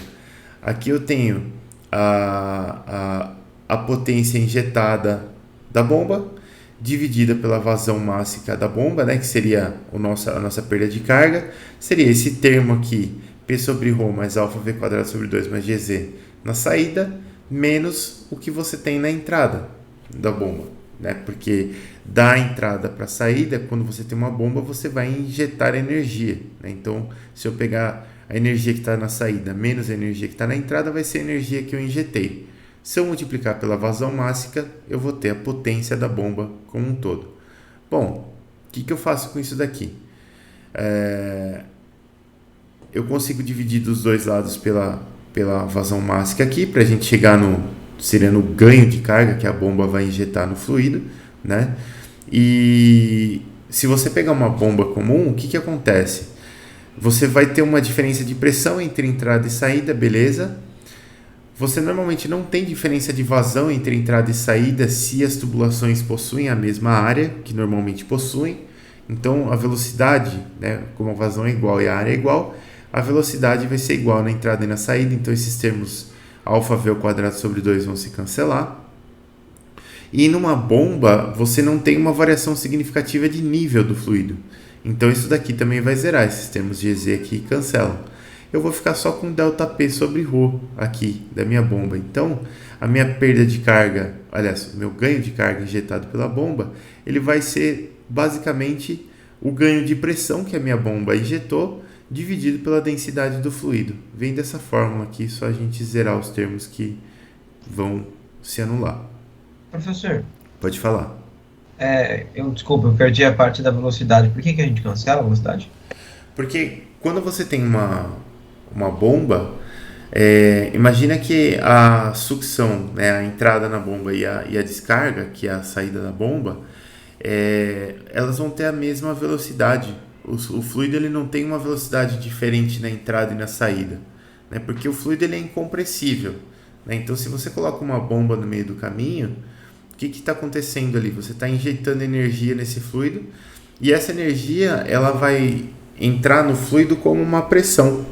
Aqui eu tenho a potência injetada da bomba dividida pela vazão mássica da bomba, né, que seria a nossa perda de carga, seria esse termo aqui, P sobre ρ mais alfa V quadrado sobre 2 mais GZ na saída, menos o que você tem na entrada da bomba, né? Porque da entrada para a saída, quando você tem uma bomba, você vai injetar energia, né? Então, se eu pegar a energia que está na saída menos a energia que está na entrada, vai ser a energia que eu injetei. Se eu multiplicar pela vazão mássica, eu vou ter a potência da bomba como um todo. Bom, o que eu faço com isso daqui? Eu consigo dividir dos dois lados pela vazão mássica aqui, para a gente chegar seria no ganho de carga que a bomba vai injetar no fluido, né? E se você pegar uma bomba comum, o que acontece? Você vai ter uma diferença de pressão entre entrada e saída, beleza? você normalmente não tem diferença de vazão entre entrada e saída se as tubulações possuem a mesma área, que normalmente possuem. Então, a velocidade, né, como a vazão é igual e a área é igual, a velocidade vai ser igual na entrada e na saída. Então, esses termos αβ ao quadrado sobre 2 vão se cancelar. E numa bomba, você não tem uma variação significativa de nível do fluido. Então, isso daqui também vai zerar. Esses termos de EZ aqui cancelam. Eu vou ficar só com ΔP sobre ρ aqui da minha bomba. Então, a minha perda de carga, aliás, o meu ganho de carga injetado pela bomba, ele vai ser basicamente o ganho de pressão que a minha bomba injetou, dividido pela densidade do fluido. Vem dessa fórmula aqui, só a gente zerar os termos que vão se anular. Professor, Pode falar. desculpa, eu perdi a parte da velocidade. Por que a gente cancela a velocidade? Porque quando você tem uma bomba, imagina que a sucção, né, a entrada na bomba e a descarga, que é a saída da bomba, elas vão ter a mesma velocidade. O fluido ele não tem uma velocidade diferente na entrada e na saída, né, porque o fluido ele é incompressível, né? Então, se você coloca uma bomba no meio do caminho, o que está acontecendo ali? Você está injetando energia nesse fluido e essa energia ela vai entrar no fluido como uma pressão.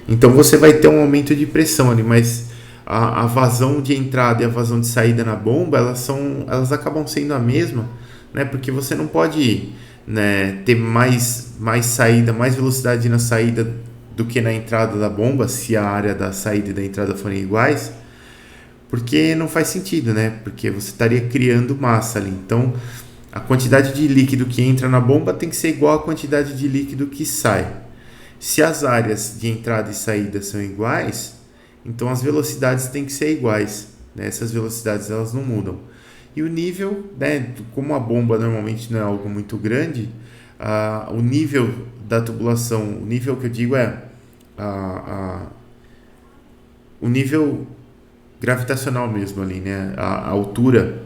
Então você vai ter um aumento de pressão ali, mas a vazão de entrada e a vazão de saída na bomba elas acabam sendo a mesma, né? Porque você não pode, né, ter mais saída, mais velocidade na saída do que na entrada da bomba, se a área da saída e da entrada forem iguais, porque não faz sentido, né? Porque você estaria criando massa ali. Então a quantidade de líquido que entra na bomba tem que ser igual à quantidade de líquido que sai. Se as áreas de entrada e saída são iguais, então as velocidades têm que ser iguais, né? Essas velocidades elas não mudam. E o nível, né, como a bomba normalmente não é algo muito grande, o nível da tubulação, o nível que eu digo o nível gravitacional mesmo ali, né? A altura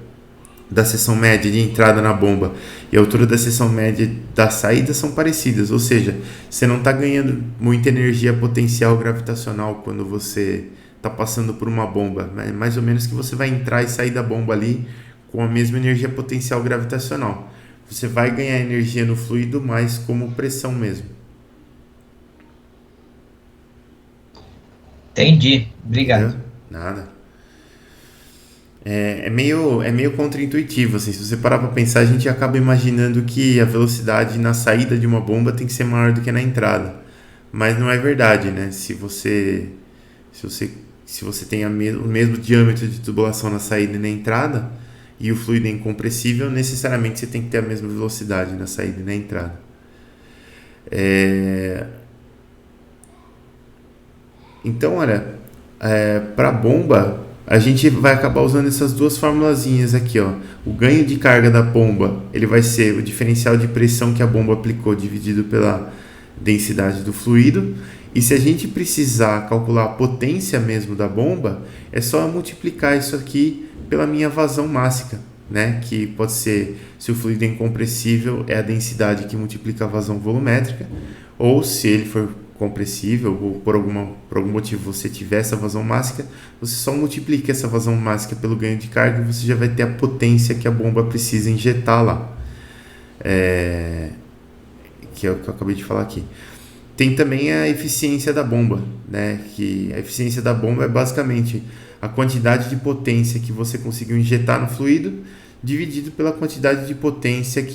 da seção média de entrada na bomba e a altura da seção média da saída são parecidas, ou seja, você não está ganhando muita energia potencial gravitacional quando você está passando por uma bomba, né? Mais ou menos que você vai entrar e sair da bomba ali com a mesma energia potencial gravitacional. Você vai ganhar energia no fluido, mas como pressão mesmo. Entendi, obrigado. Entendeu? Nada. É meio contra-intuitivo, assim. Se você parar para pensar, a gente acaba imaginando que a velocidade na saída de uma bomba tem que ser maior do que na entrada, mas não é verdade, né? Se você tem o mesmo diâmetro de tubulação na saída e na entrada e o fluido é incompressível, necessariamente você tem que ter a mesma velocidade na saída e na entrada. Então, olha, para a bomba a gente vai acabar usando essas duas formulazinhas aqui, ó. O ganho de carga da bomba, ele vai ser o diferencial de pressão que a bomba aplicou dividido pela densidade do fluido. E se a gente precisar calcular a potência mesmo da bomba, é só multiplicar isso aqui pela minha vazão mássica, né? Que pode ser, se o fluido é incompressível, é a densidade que multiplica a vazão volumétrica, ou se ele for compressível ou por algum motivo você tiver essa vazão mássica, você só multiplica essa vazão mássica pelo ganho de carga e você já vai ter a potência que a bomba precisa injetar lá, que é o que eu acabei de falar aqui. Tem também a eficiência da bomba, né? Que a eficiência da bomba é basicamente a quantidade de potência que você conseguiu injetar no fluido dividido pela quantidade de potência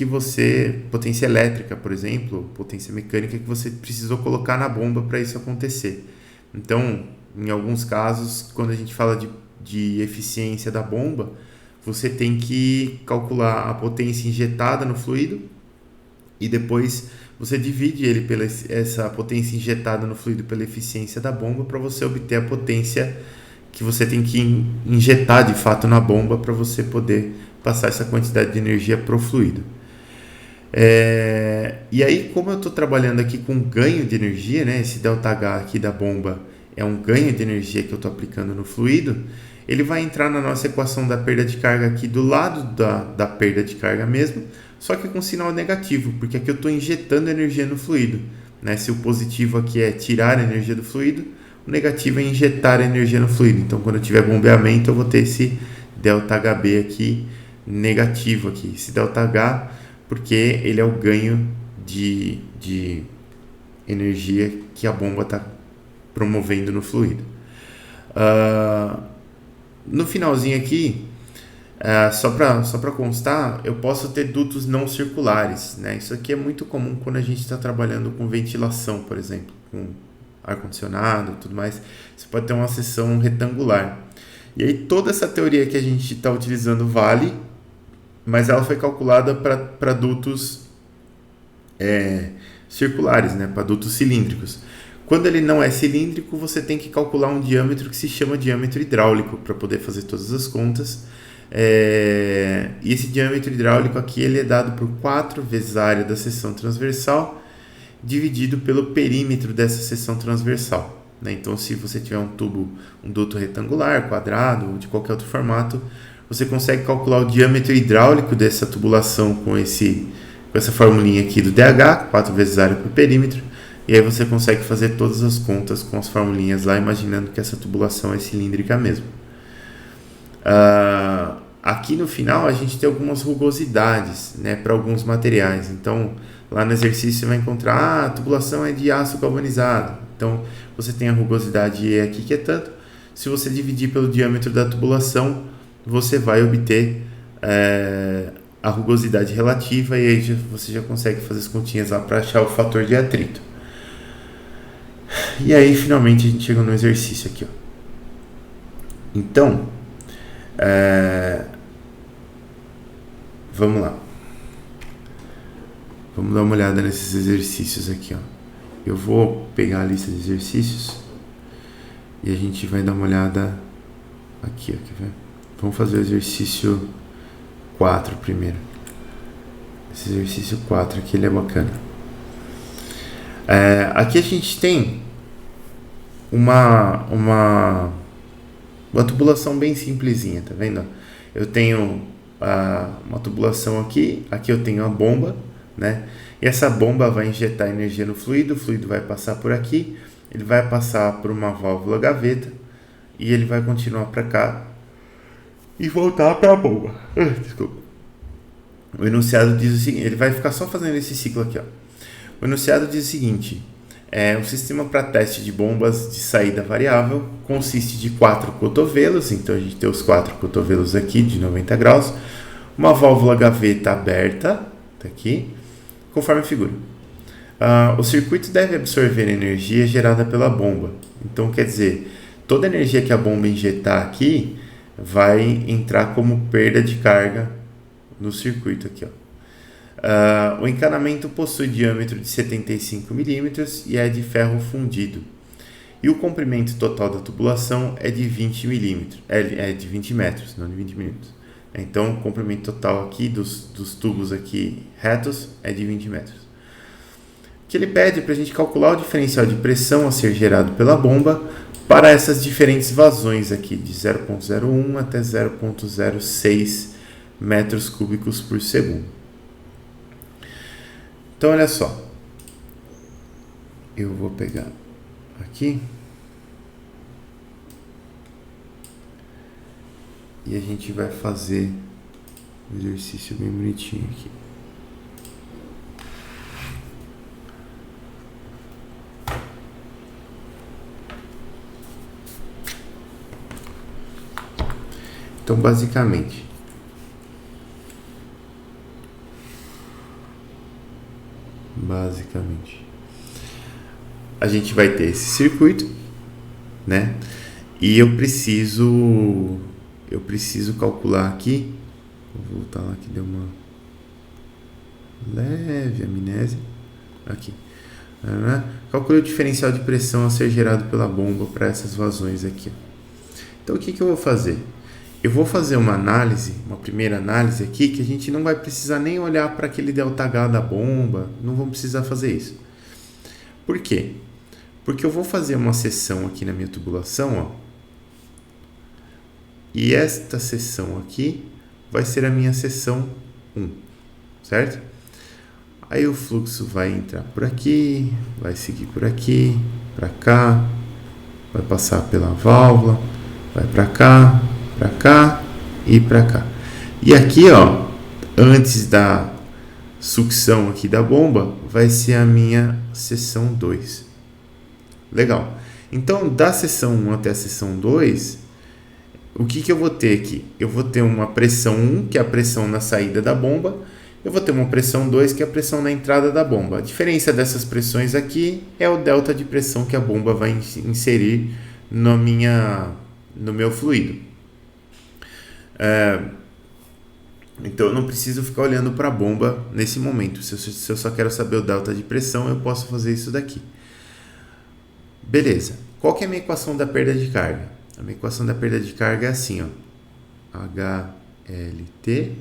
potência elétrica, por exemplo, potência mecânica que você precisou colocar na bomba para isso acontecer. Então, em alguns casos, quando a gente fala de eficiência da bomba, você tem que calcular a potência injetada no fluido e depois você divide ele pela essa potência injetada no fluido pela eficiência da bomba para você obter a potência que você tem que injetar de fato na bomba para você poder passar essa quantidade de energia para o fluido. E aí, como eu estou trabalhando aqui com ganho de energia, né, esse ΔH aqui da bomba é um ganho de energia que eu estou aplicando no fluido, ele vai entrar na nossa equação da perda de carga aqui do lado da perda de carga mesmo, só que com sinal negativo, porque aqui eu estou injetando energia no fluido, né? Se o positivo aqui é tirar a energia do fluido, O negativo é injetar energia no fluido. Então, quando eu tiver bombeamento, eu vou ter esse ΔHB aqui negativo aqui. Esse ΔH, porque ele é o ganho de energia que a bomba está promovendo no fluido. No finalzinho aqui, só para constar, eu posso ter dutos não circulares, né? Isso aqui é muito comum quando a gente está trabalhando com ventilação, por exemplo, com ar-condicionado e tudo mais. Você pode ter uma seção retangular. E aí toda essa teoria que a gente está utilizando vale, mas ela foi calculada para dutos circulares, né? Para dutos cilíndricos. Quando ele não é cilíndrico, você tem que calcular um diâmetro que se chama diâmetro hidráulico para poder fazer todas as contas. E esse diâmetro hidráulico aqui ele é dado por 4 vezes a área da seção transversal dividido pelo perímetro dessa seção transversal, né? Então, se você tiver um duto retangular, quadrado ou de qualquer outro formato, você consegue calcular o diâmetro hidráulico dessa tubulação com essa formulinha aqui do DH, 4 vezes a área por perímetro, e aí você consegue fazer todas as contas com as formulinhas lá, imaginando que essa tubulação é cilíndrica mesmo. Aqui no final a gente tem algumas rugosidades, né, para alguns materiais. Então, lá no exercício você vai encontrar a tubulação é de aço galvanizado. Então, você tem a rugosidade E aqui que é tanto. Se você dividir pelo diâmetro da tubulação, você vai obter a rugosidade relativa e aí você já consegue fazer as continhas lá para achar o fator de atrito. E aí, finalmente, a gente chegou no exercício aqui, ó. Então, vamos lá. Vamos dar uma olhada nesses exercícios aqui, ó. Eu vou pegar a lista de exercícios e a gente vai dar uma olhada aqui, ó. Quer ver? Vamos fazer o exercício 4 primeiro. Esse exercício 4 aqui, ele é bacana. Aqui a gente tem uma tubulação bem simplesinha, tá vendo? Eu tenho uma tubulação aqui eu tenho a bomba, né? E essa bomba vai injetar energia no fluido, o fluido vai passar por aqui, ele vai passar por uma válvula gaveta e ele vai continuar para cá e voltar para a bomba. Desculpa. O enunciado diz o seguinte, ele vai ficar só fazendo esse ciclo aqui, ó. O enunciado diz o seguinte: o sistema para teste de bombas de saída variável consiste de 4 cotovelos, então a gente tem os 4 cotovelos aqui de 90 graus, uma válvula gaveta aberta, tá aqui, conforme a figura. O circuito deve absorver energia gerada pela bomba, então quer dizer, toda a energia que a bomba injetar aqui vai entrar como perda de carga no circuito aqui, ó. O encanamento possui diâmetro de 75 mm e é de ferro fundido. E o comprimento total da tubulação é de 20 mm, é de 20 metros, não de 20 milímetros. Então, o comprimento total aqui dos tubos aqui retos é de 20 metros. O que ele pede para a gente calcular o diferencial de pressão a ser gerado pela bomba para essas diferentes vazões aqui, de 0,01 até 0,06 metros cúbicos por segundo. Então, olha só, eu vou pegar aqui e a gente vai fazer um exercício bem bonitinho aqui. Então, basicamente, a gente vai ter esse circuito, né? E eu preciso calcular aqui. Vou voltar lá que deu uma leve amnésia. Aqui. Calcule o diferencial de pressão a ser gerado pela bomba para essas vazões aqui. Então, o que eu vou fazer? Eu vou fazer uma primeira análise aqui, que a gente não vai precisar nem olhar para aquele ΔH da bomba, não vamos precisar fazer isso. Por quê? Porque eu vou fazer uma seção aqui na minha tubulação, ó, e esta seção aqui vai ser a minha seção 1, certo? Aí o fluxo vai entrar por aqui, vai seguir por aqui, para cá, vai passar pela válvula, vai para cá e para cá. E aqui, ó, antes da sucção aqui da bomba, vai ser a minha seção 2. Legal. Então, da seção 1 até a seção 2, o que eu vou ter aqui? Eu vou ter uma pressão 1, que é a pressão na saída da bomba. Eu vou ter uma pressão 2, que é a pressão na entrada da bomba. A diferença dessas pressões aqui é o delta de pressão que a bomba vai inserir no meu fluido. Então eu não preciso ficar olhando para a bomba nesse momento. Se eu só quero saber o delta de pressão, eu posso fazer isso daqui. Beleza. Qual que é a minha equação da perda de carga? A minha equação da perda de carga é assim, ó. HLT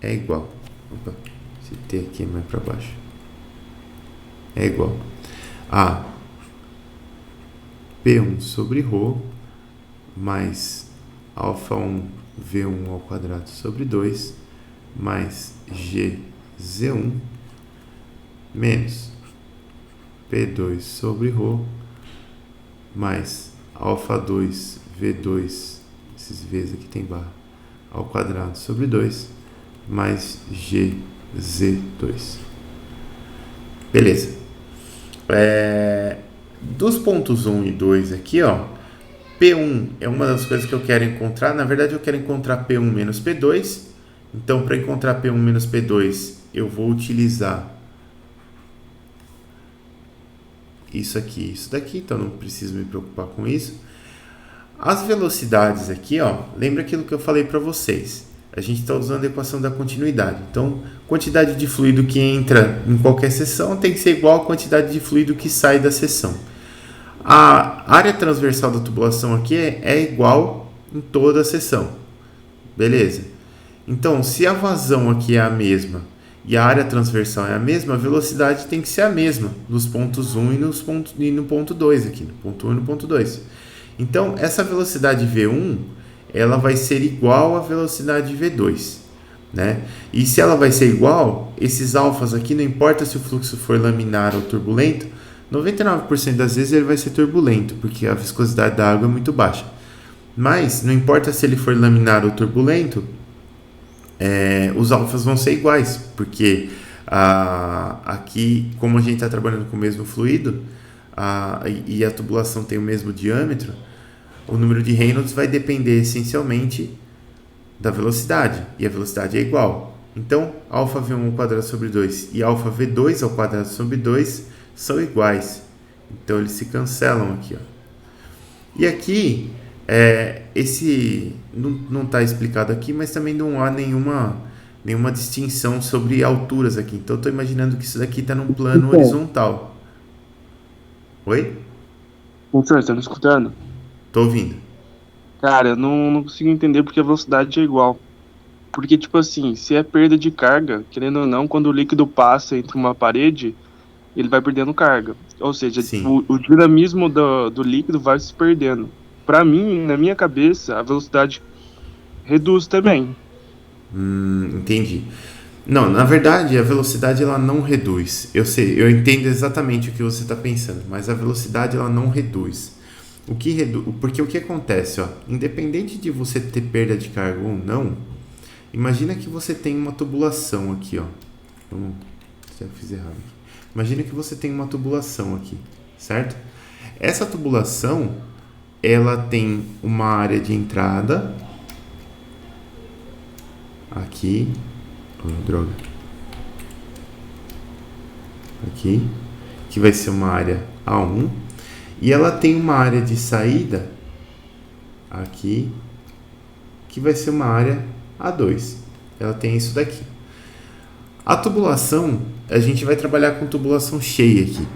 é igual. Opa, esse T aqui é mais para baixo. É igual a P1 sobre ρ mais alfa 1 V1 ao quadrado sobre 2 mais GZ1 menos P2 sobre ρ mais alfa 2 V2, esses V's aqui tem barra, ao quadrado sobre 2 mais GZ2. Beleza. Dos pontos 1 e 2 aqui, ó, P1 é uma das coisas que eu quero encontrar. Na verdade, eu quero encontrar P1 menos P2. Então, para encontrar P1 menos P2, eu vou utilizar isso aqui e isso daqui. Então, não preciso me preocupar com isso. As velocidades aqui, ó, lembra aquilo que eu falei para vocês. A gente está usando a equação da continuidade. Então, quantidade de fluido que entra em qualquer seção tem que ser igual à quantidade de fluido que sai da seção. A área transversal da tubulação aqui é igual em toda a seção. Beleza? Então, se a vazão aqui é a mesma e a área transversal é a mesma, a velocidade tem que ser a mesma nos pontos 1 e no ponto 2 aqui, no ponto 1 e no ponto 2. Então, essa velocidade V1, ela vai ser igual à velocidade V2, né? E se ela vai ser igual, esses alfas aqui, não importa se o fluxo for laminar ou turbulento, 99% das vezes ele vai ser turbulento, porque a viscosidade da água é muito baixa. Mas, não importa se ele for laminar ou turbulento, os alfas vão ser iguais, porque aqui, como a gente está trabalhando com o mesmo fluido, e a tubulação tem o mesmo diâmetro, o número de Reynolds vai depender essencialmente da velocidade, e a velocidade é igual. Então, alfa V1 ao quadrado sobre 2 e alfa V2 ao quadrado sobre 2 são iguais. Então, eles se cancelam aqui, ó. E aqui, esse não está explicado aqui, mas também não há nenhuma distinção sobre alturas aqui. Então, estou imaginando que isso daqui está num plano horizontal. Oi? Professor, está me escutando? Tô ouvindo. Cara, eu não consigo entender porque a velocidade é igual. Porque, tipo assim, se é perda de carga, querendo ou não, quando o líquido passa entre uma parede, ele vai perdendo carga. Ou seja, o dinamismo do líquido vai se perdendo. Pra mim, na minha cabeça, a velocidade reduz também. Entendi. Não, na verdade, a velocidade ela não reduz. Eu sei, eu entendo exatamente o que você está pensando, mas a velocidade ela não reduz. Porque o que acontece, ó, independente de você ter perda de carga ou não, imagina que você tem uma tubulação aqui, ó. Se eu fiz errado aqui. Imagina que você tem uma tubulação aqui, certo? Essa tubulação, ela tem uma área de entrada aqui, droga, aqui, que vai ser uma área A1. E ela tem uma área de saída aqui, que vai ser uma área A2. Ela tem isso daqui. A tubulação, a gente vai trabalhar com tubulação cheia aqui.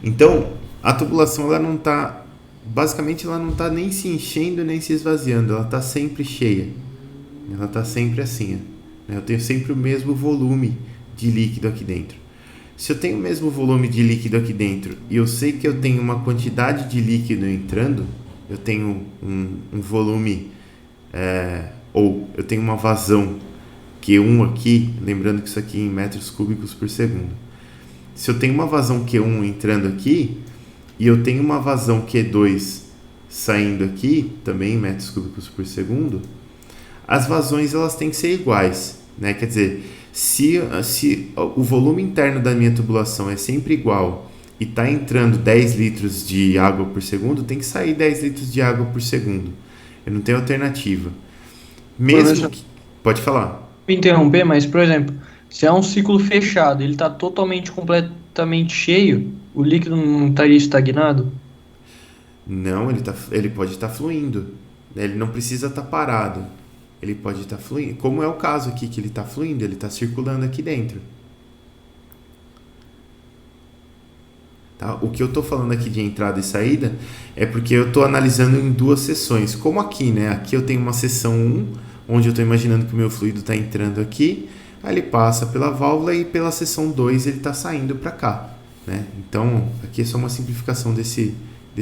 Então, a tubulação, ela não está, basicamente, ela não está nem se enchendo nem se esvaziando. Ela está sempre cheia. Ela está sempre assim, ó. Eu tenho sempre o mesmo volume de líquido aqui dentro. Se eu tenho o mesmo volume de líquido aqui dentro e eu sei que eu tenho uma quantidade de líquido entrando, eu tenho um volume, ou eu tenho uma vazão Q1 aqui, lembrando que isso aqui é em metros cúbicos por segundo. Se eu tenho uma vazão Q1 entrando aqui, e eu tenho uma vazão Q2 saindo aqui, também em metros cúbicos por segundo, as vazões elas têm que ser iguais, né? Quer dizer, se o volume interno da minha tubulação é sempre igual e está entrando 10 litros de água por segundo, tem que sair 10 litros de água por segundo. Eu não tenho alternativa. Mesmo que... Pode falar. Me interromper, mas, por exemplo, se é um ciclo fechado, ele está totalmente, completamente cheio, o líquido não estaria estagnado? Não, ele pode estar fluindo. Ele não precisa estar parado. Ele pode estar fluindo. Como é o caso aqui, que ele está fluindo, ele está circulando aqui dentro. Tá? O que eu estou falando aqui de entrada e saída é porque eu estou analisando em duas seções. Como aqui, né? Aqui eu tenho uma seção 1, onde eu estou imaginando que o meu fluido está entrando aqui, aí ele passa pela válvula e pela seção 2 ele está saindo para cá, né? Então, aqui é só uma simplificação desse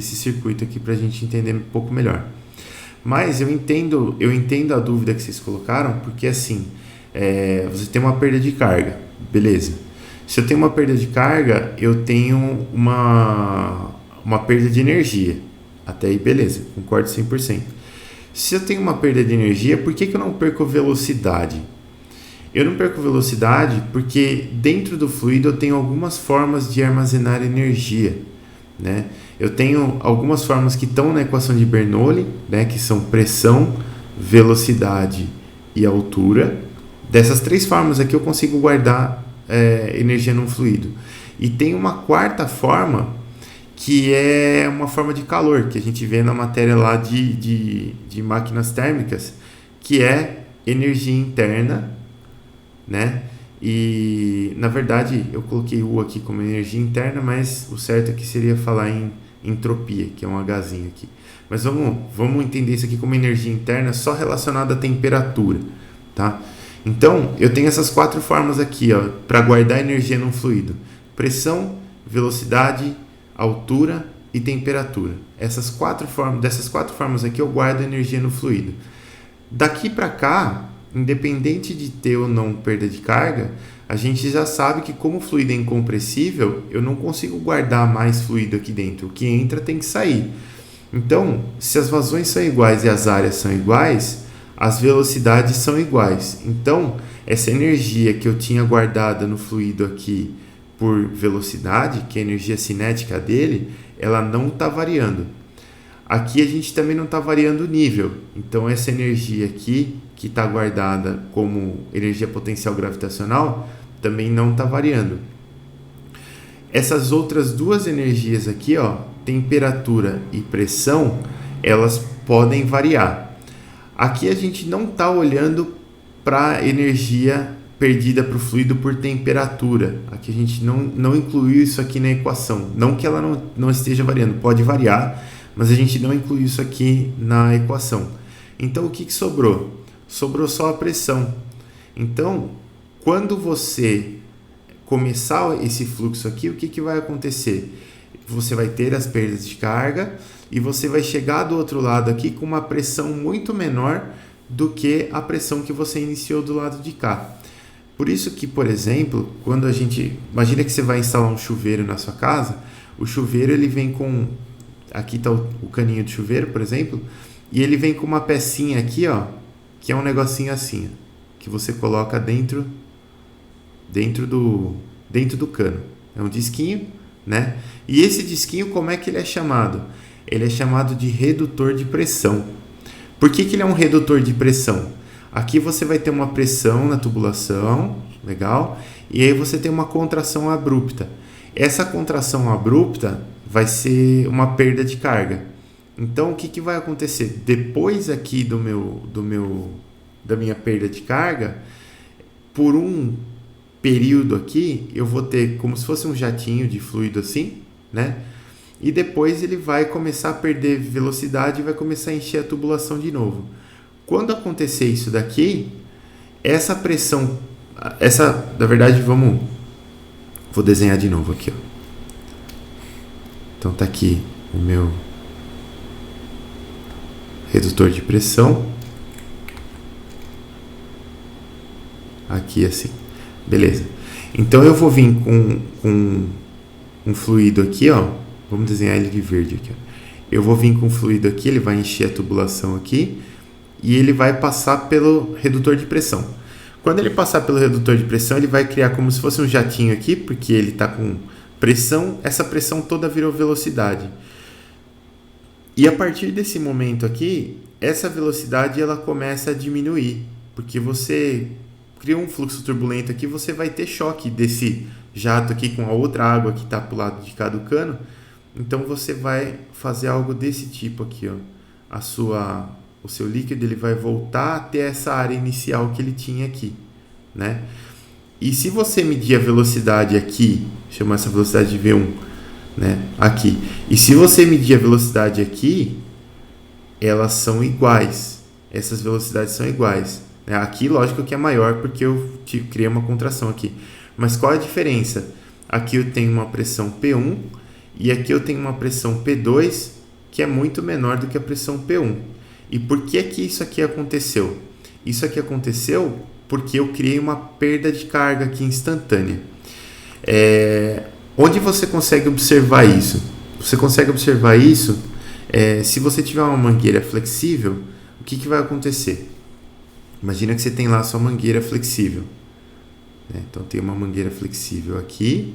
circuito aqui para a gente entender um pouco melhor. Mas eu entendo a dúvida que vocês colocaram, porque assim, você tem uma perda de carga, beleza. Se eu tenho uma perda de carga, eu tenho uma perda de energia. Até aí, beleza, concordo 100%. Se eu tenho uma perda de energia, por que eu não perco velocidade? Eu não perco velocidade porque dentro do fluido eu tenho algumas formas de armazenar energia, né? Eu tenho algumas formas que estão na equação de Bernoulli, né, que são pressão, velocidade e altura. Dessas três formas aqui eu consigo guardar energia num fluido. E tem uma quarta forma, que é uma forma de calor, que a gente vê na matéria lá de máquinas térmicas, que é energia interna, né? E, na verdade, eu coloquei U aqui como energia interna, mas o certo aqui seria falar em entropia, que é um Hzinho aqui. Mas vamos entender isso aqui como energia interna só relacionada à temperatura, tá? Então, eu tenho essas quatro formas aqui, ó, para guardar energia num fluido: pressão, velocidade, altura e temperatura. Dessas quatro formas aqui eu guardo energia no fluido. Daqui para cá, independente de ter ou não perda de carga, a gente já sabe que como o fluido é incompressível, eu não consigo guardar mais fluido aqui dentro. O que entra tem que sair. Então, se as vazões são iguais e as áreas são iguais, as velocidades são iguais. Então, essa energia que eu tinha guardada no fluido aqui por velocidade, que é a energia cinética dele, ela não está variando. Aqui a gente também não está variando o nível. Então, essa energia aqui, que está guardada como energia potencial gravitacional, também não está variando. Essas outras duas energias aqui, ó, temperatura e pressão, elas podem variar. Aqui a gente não está olhando para a energia perdida para o fluido por temperatura. Aqui a gente não incluiu isso aqui na equação. Não que ela não esteja variando, pode variar, mas a gente não incluiu isso aqui na equação. Então o que sobrou? Sobrou só a pressão. Então, quando você começar esse fluxo aqui, o que vai acontecer? Você vai ter as perdas de carga e você vai chegar do outro lado aqui com uma pressão muito menor do que a pressão que você iniciou do lado de cá. Por isso que, por exemplo, quando a gente... Imagina que você vai instalar um chuveiro na sua casa, o chuveiro ele vem com... Aqui está o caninho de chuveiro, por exemplo, e ele vem com uma pecinha aqui, ó, que é um negocinho assim, que você coloca dentro do cano. É um disquinho, né? E esse disquinho, como é que ele é chamado? Ele é chamado de redutor de pressão. Por que ele é um redutor de pressão? Aqui você vai ter uma pressão na tubulação, legal? E aí você tem uma contração abrupta. Essa contração abrupta vai ser uma perda de carga. Então, o que vai acontecer? Depois aqui da minha perda de carga, por um período aqui, eu vou ter como se fosse um jatinho de fluido assim, né? E depois ele vai começar a perder velocidade e vai começar a encher a tubulação de novo. Quando acontecer isso daqui, essa pressão... na verdade, vou desenhar de novo aqui, ó. Então tá aqui o meu redutor de pressão. Aqui assim. Beleza. Então eu vou vir com um fluido aqui, ó. Vamos desenhar ele de verde aqui. Ó. Eu vou vir com o fluido aqui, ele vai encher a tubulação aqui e ele vai passar pelo redutor de pressão. Quando ele passar pelo redutor de pressão, ele vai criar como se fosse um jatinho aqui, porque ele está com pressão, essa pressão toda virou velocidade. E a partir desse momento aqui, essa velocidade ela começa a diminuir, porque você cria um fluxo turbulento aqui, você vai ter choque desse jato aqui com a outra água que está para o lado de cá do cano. Então você vai fazer algo desse tipo aqui, ó. O seu líquido ele vai voltar até essa área inicial que ele tinha aqui, né? E se você medir a velocidade aqui, chama essa velocidade de V1, né? Aqui. E se você medir a velocidade aqui, elas são iguais. Essas velocidades são iguais. Né? Aqui, lógico que é maior porque eu criei uma contração aqui. Mas qual é a diferença? Aqui eu tenho uma pressão P1 e aqui eu tenho uma pressão P2 que é muito menor do que a pressão P1. E por que isso aqui aconteceu? Isso aqui aconteceu porque eu criei uma perda de carga aqui instantânea. Onde você consegue observar isso? Você consegue observar isso se você tiver uma mangueira flexível, o que vai acontecer? Imagina que você tem lá a sua mangueira flexível. Então tem uma mangueira flexível aqui,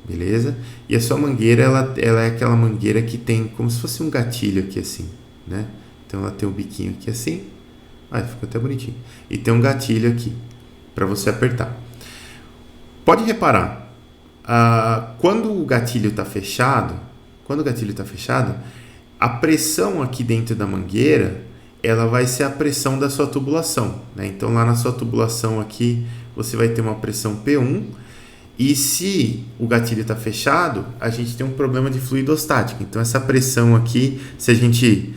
beleza? E a sua mangueira ela é aquela mangueira que tem como se fosse um gatilho aqui assim, né? Então ela tem um biquinho aqui assim, ficou até bonitinho. E tem um gatilho aqui para você apertar. Pode reparar, quando o gatilho está fechado, a pressão aqui dentro da mangueira ela vai ser a pressão da sua tubulação, né? Então lá na sua tubulação aqui você vai ter uma pressão P1 e se o gatilho está fechado, a gente tem um problema de fluidostática. Então essa pressão aqui, se a gente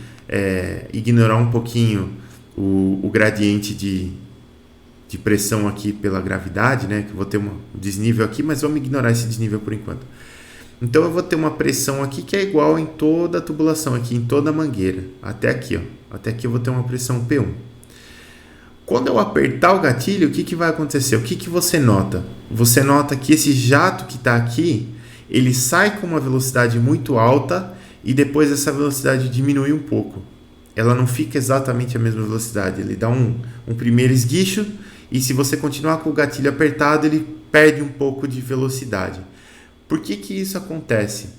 ignorar um pouquinho o gradiente de pressão aqui pela gravidade, né? Que eu vou ter um desnível aqui, mas vamos ignorar esse desnível por enquanto. Então eu vou ter uma pressão aqui que é igual em toda a tubulação, aqui em toda a mangueira, até aqui, ó. Até aqui eu vou ter uma pressão P1. Quando eu apertar o gatilho, o que vai acontecer? O que você nota? Você nota que esse jato que está aqui, ele sai com uma velocidade muito alta e depois essa velocidade diminui um pouco. Ela não fica exatamente a mesma velocidade. Ele dá um primeiro esguicho e se você continuar com o gatilho apertado, ele perde um pouco de velocidade. Por que isso acontece?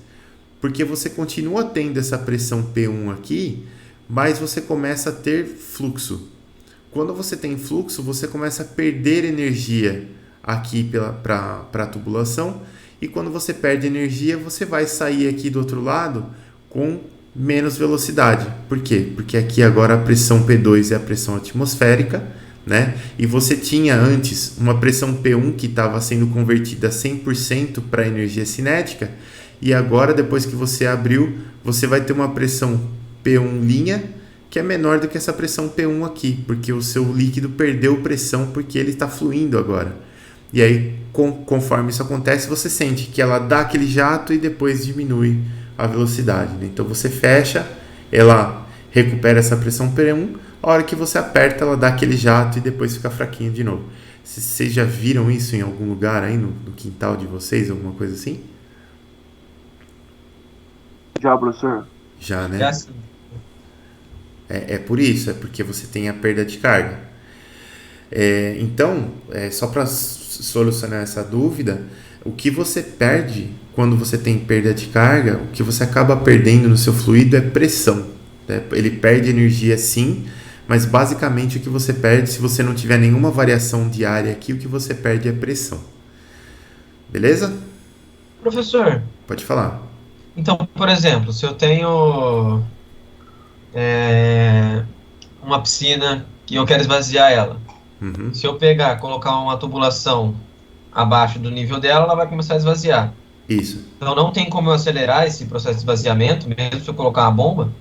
Porque você continua tendo essa pressão P1 aqui, mas você começa a ter fluxo. Quando você tem fluxo, você começa a perder energia aqui para a tubulação e quando você perde energia, você vai sair aqui do outro lado com menos velocidade. Por quê? Porque aqui agora a pressão P2 é a pressão atmosférica, né? E você tinha antes uma pressão P1 que estava sendo convertida 100% para energia cinética e agora, depois que você abriu, você vai ter uma pressão P1' que é menor do que essa pressão P1 aqui, porque o seu líquido perdeu pressão porque ele está fluindo agora. E aí, conforme isso acontece, você sente que ela dá aquele jato e depois diminui a velocidade, né? Então você fecha, ela recupera essa pressão P1, a hora que você aperta ela dá aquele jato e depois fica fraquinho de novo. Vocês já viram isso em algum lugar aí no quintal de vocês, alguma coisa assim? Já, professor? Já, né? Já sim. É por isso, é porque você tem a perda de carga. Então, só para solucionar essa dúvida, o que você perde quando você tem perda de carga, o que você acaba perdendo no seu fluido é pressão, né? Ele perde energia sim, mas basicamente o que você perde, se você não tiver nenhuma variação de área aqui, o que você perde é pressão. Beleza? Professor, Pode falar. então, por exemplo, se eu tenho uma piscina e eu quero esvaziar ela, Uhum. se eu pegar, colocar uma tubulação abaixo do nível dela, ela vai começar a esvaziar. Isso. Então não tem como eu acelerar esse processo de esvaziamento, mesmo se eu colocar uma bomba,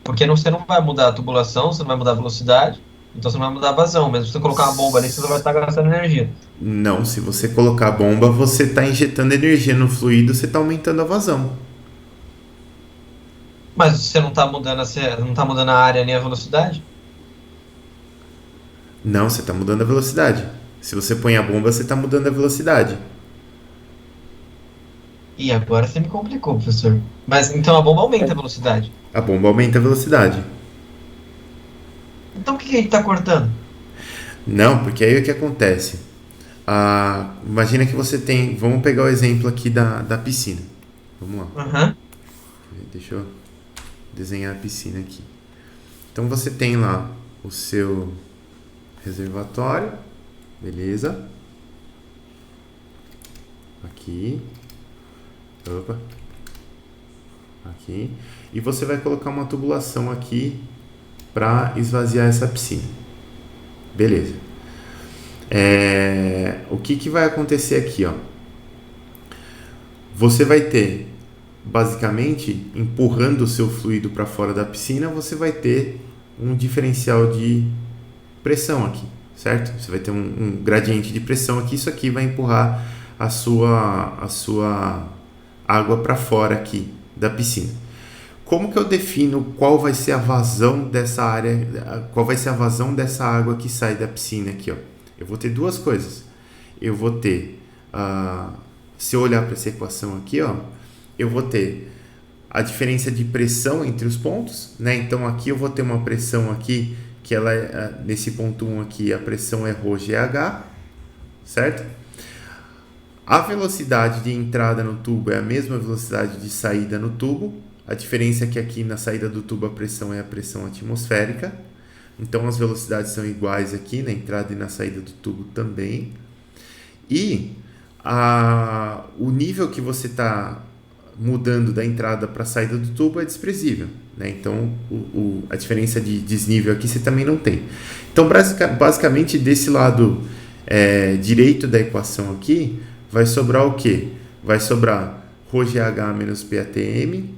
porque você não vai mudar a tubulação, você não vai mudar a velocidade, então você não vai mudar a vazão. Mesmo se você colocar uma bomba ali, você só vai estar gastando energia. Não, se você colocar bomba, você está injetando energia no fluido, você está aumentando a vazão. Mas você não está mudando a área nem a velocidade? Não, você está mudando a velocidade. Se você põe a bomba, você está mudando a velocidade. E agora você me complicou, professor. Mas então a bomba aumenta a velocidade. A bomba aumenta a velocidade. Então o que que a gente tá cortando? Não, porque aí o que acontece? Imagina que você tem. Vamos pegar o exemplo aqui da piscina. Vamos lá. Aham. Deixa eu desenhar a piscina aqui. Então você tem lá o seu reservatório, beleza? Aqui. Opa. Aqui. E você vai colocar uma tubulação aqui para esvaziar essa piscina. Beleza. O que vai acontecer aqui, ó? Você vai ter, basicamente, empurrando o seu fluido para fora da piscina, você vai ter um diferencial de pressão aqui, certo? Você vai ter um gradiente de pressão aqui, isso aqui vai empurrar a sua água para fora aqui da piscina. Como que eu defino qual vai ser a vazão dessa área, qual vai ser a vazão dessa água que sai da piscina aqui, ó? Eu vou ter duas coisas. Eu vou ter, se eu olhar para essa equação aqui, ó, eu vou ter a diferença de pressão entre os pontos, né? Então aqui eu vou ter uma pressão aqui, que ela nesse ponto 1 aqui, a pressão é ρGH, certo? A velocidade de entrada no tubo é a mesma velocidade de saída no tubo. A diferença é que aqui na saída do tubo a pressão é a pressão atmosférica. Então as velocidades são iguais aqui na entrada e na saída do tubo também. E o nível que você está mudando da entrada para a saída do tubo é desprezível, né? Então a diferença de desnível aqui você também não tem. Então basicamente desse lado direito da equação aqui vai sobrar o quê? Vai sobrar ρGH menos PATM.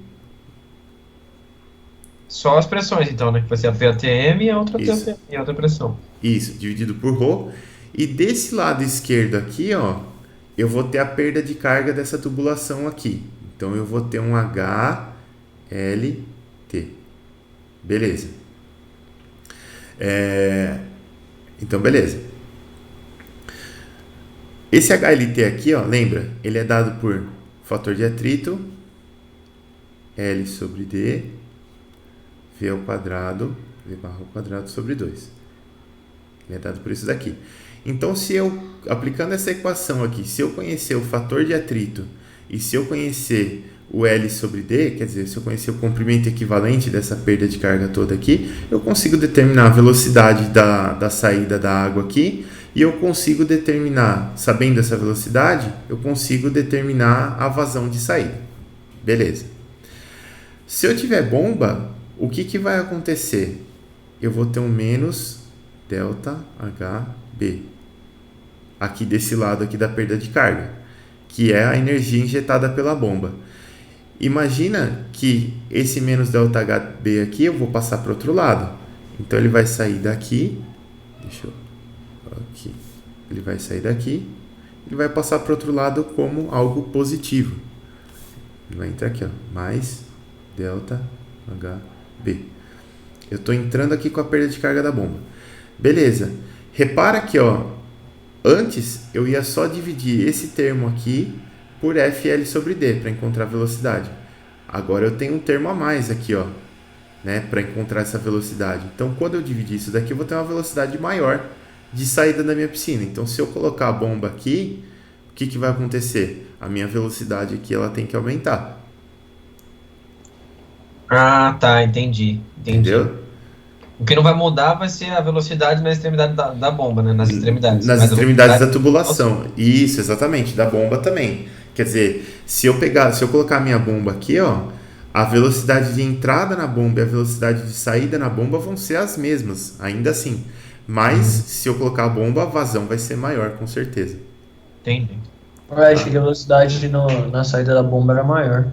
Só as pressões, então, né? Que vai ser a PATM e a outra Isso. PATM, e a outra pressão. Isso, dividido por ρ. E desse lado esquerdo aqui, ó, eu vou ter a perda de carga dessa tubulação aqui. Então eu vou ter um HLT. Beleza. Então, beleza. Esse HLT aqui, ó, lembra? Ele é dado por fator de atrito, L sobre D, V ao quadrado, V barra ao quadrado sobre 2. Ele é dado por isso daqui. Então, se eu, aplicando essa equação aqui, se eu conhecer o fator de atrito e se eu conhecer o L sobre D, quer dizer, se eu conhecer o comprimento equivalente dessa perda de carga toda aqui, eu consigo determinar a velocidade da saída da água aqui. E eu consigo determinar, sabendo essa velocidade, eu consigo determinar a vazão de saída. Beleza. Se eu tiver bomba, o que vai acontecer? Eu vou ter um menos delta HB. Aqui desse lado aqui da perda de carga, que é a energia injetada pela bomba. Imagina que esse menos delta HB aqui eu vou passar para o outro lado. Então ele vai sair daqui. Deixa eu... Aqui. Ele vai sair daqui, ele vai passar para o outro lado como algo positivo. Ele vai entrar aqui, ó, mais delta HB. Eu estou entrando aqui com a perda de carga da bomba. Beleza. Repara que, ó, antes eu ia só dividir esse termo aqui por FL sobre D para encontrar a velocidade. Agora eu tenho um termo a mais aqui, ó, né, para encontrar essa velocidade. Então, quando eu dividir isso daqui, eu vou ter uma velocidade maior de saída da minha piscina. Então, se eu colocar a bomba aqui, o que vai acontecer? A minha velocidade aqui ela tem que aumentar. Ah, tá, entendi. Entendeu? O que não vai mudar vai ser a velocidade na extremidade da bomba, né? Nas extremidades. Nas Mas a extremidades da velocidade- tubulação. Isso, exatamente, da bomba também. Quer dizer, se eu colocar a minha bomba aqui, ó, a velocidade de entrada na bomba e a velocidade de saída na bomba vão ser as mesmas, ainda assim. Mas se eu colocar a bomba, a vazão vai ser maior, com certeza. Entendi. Eu achei que a velocidade na saída da bomba era maior.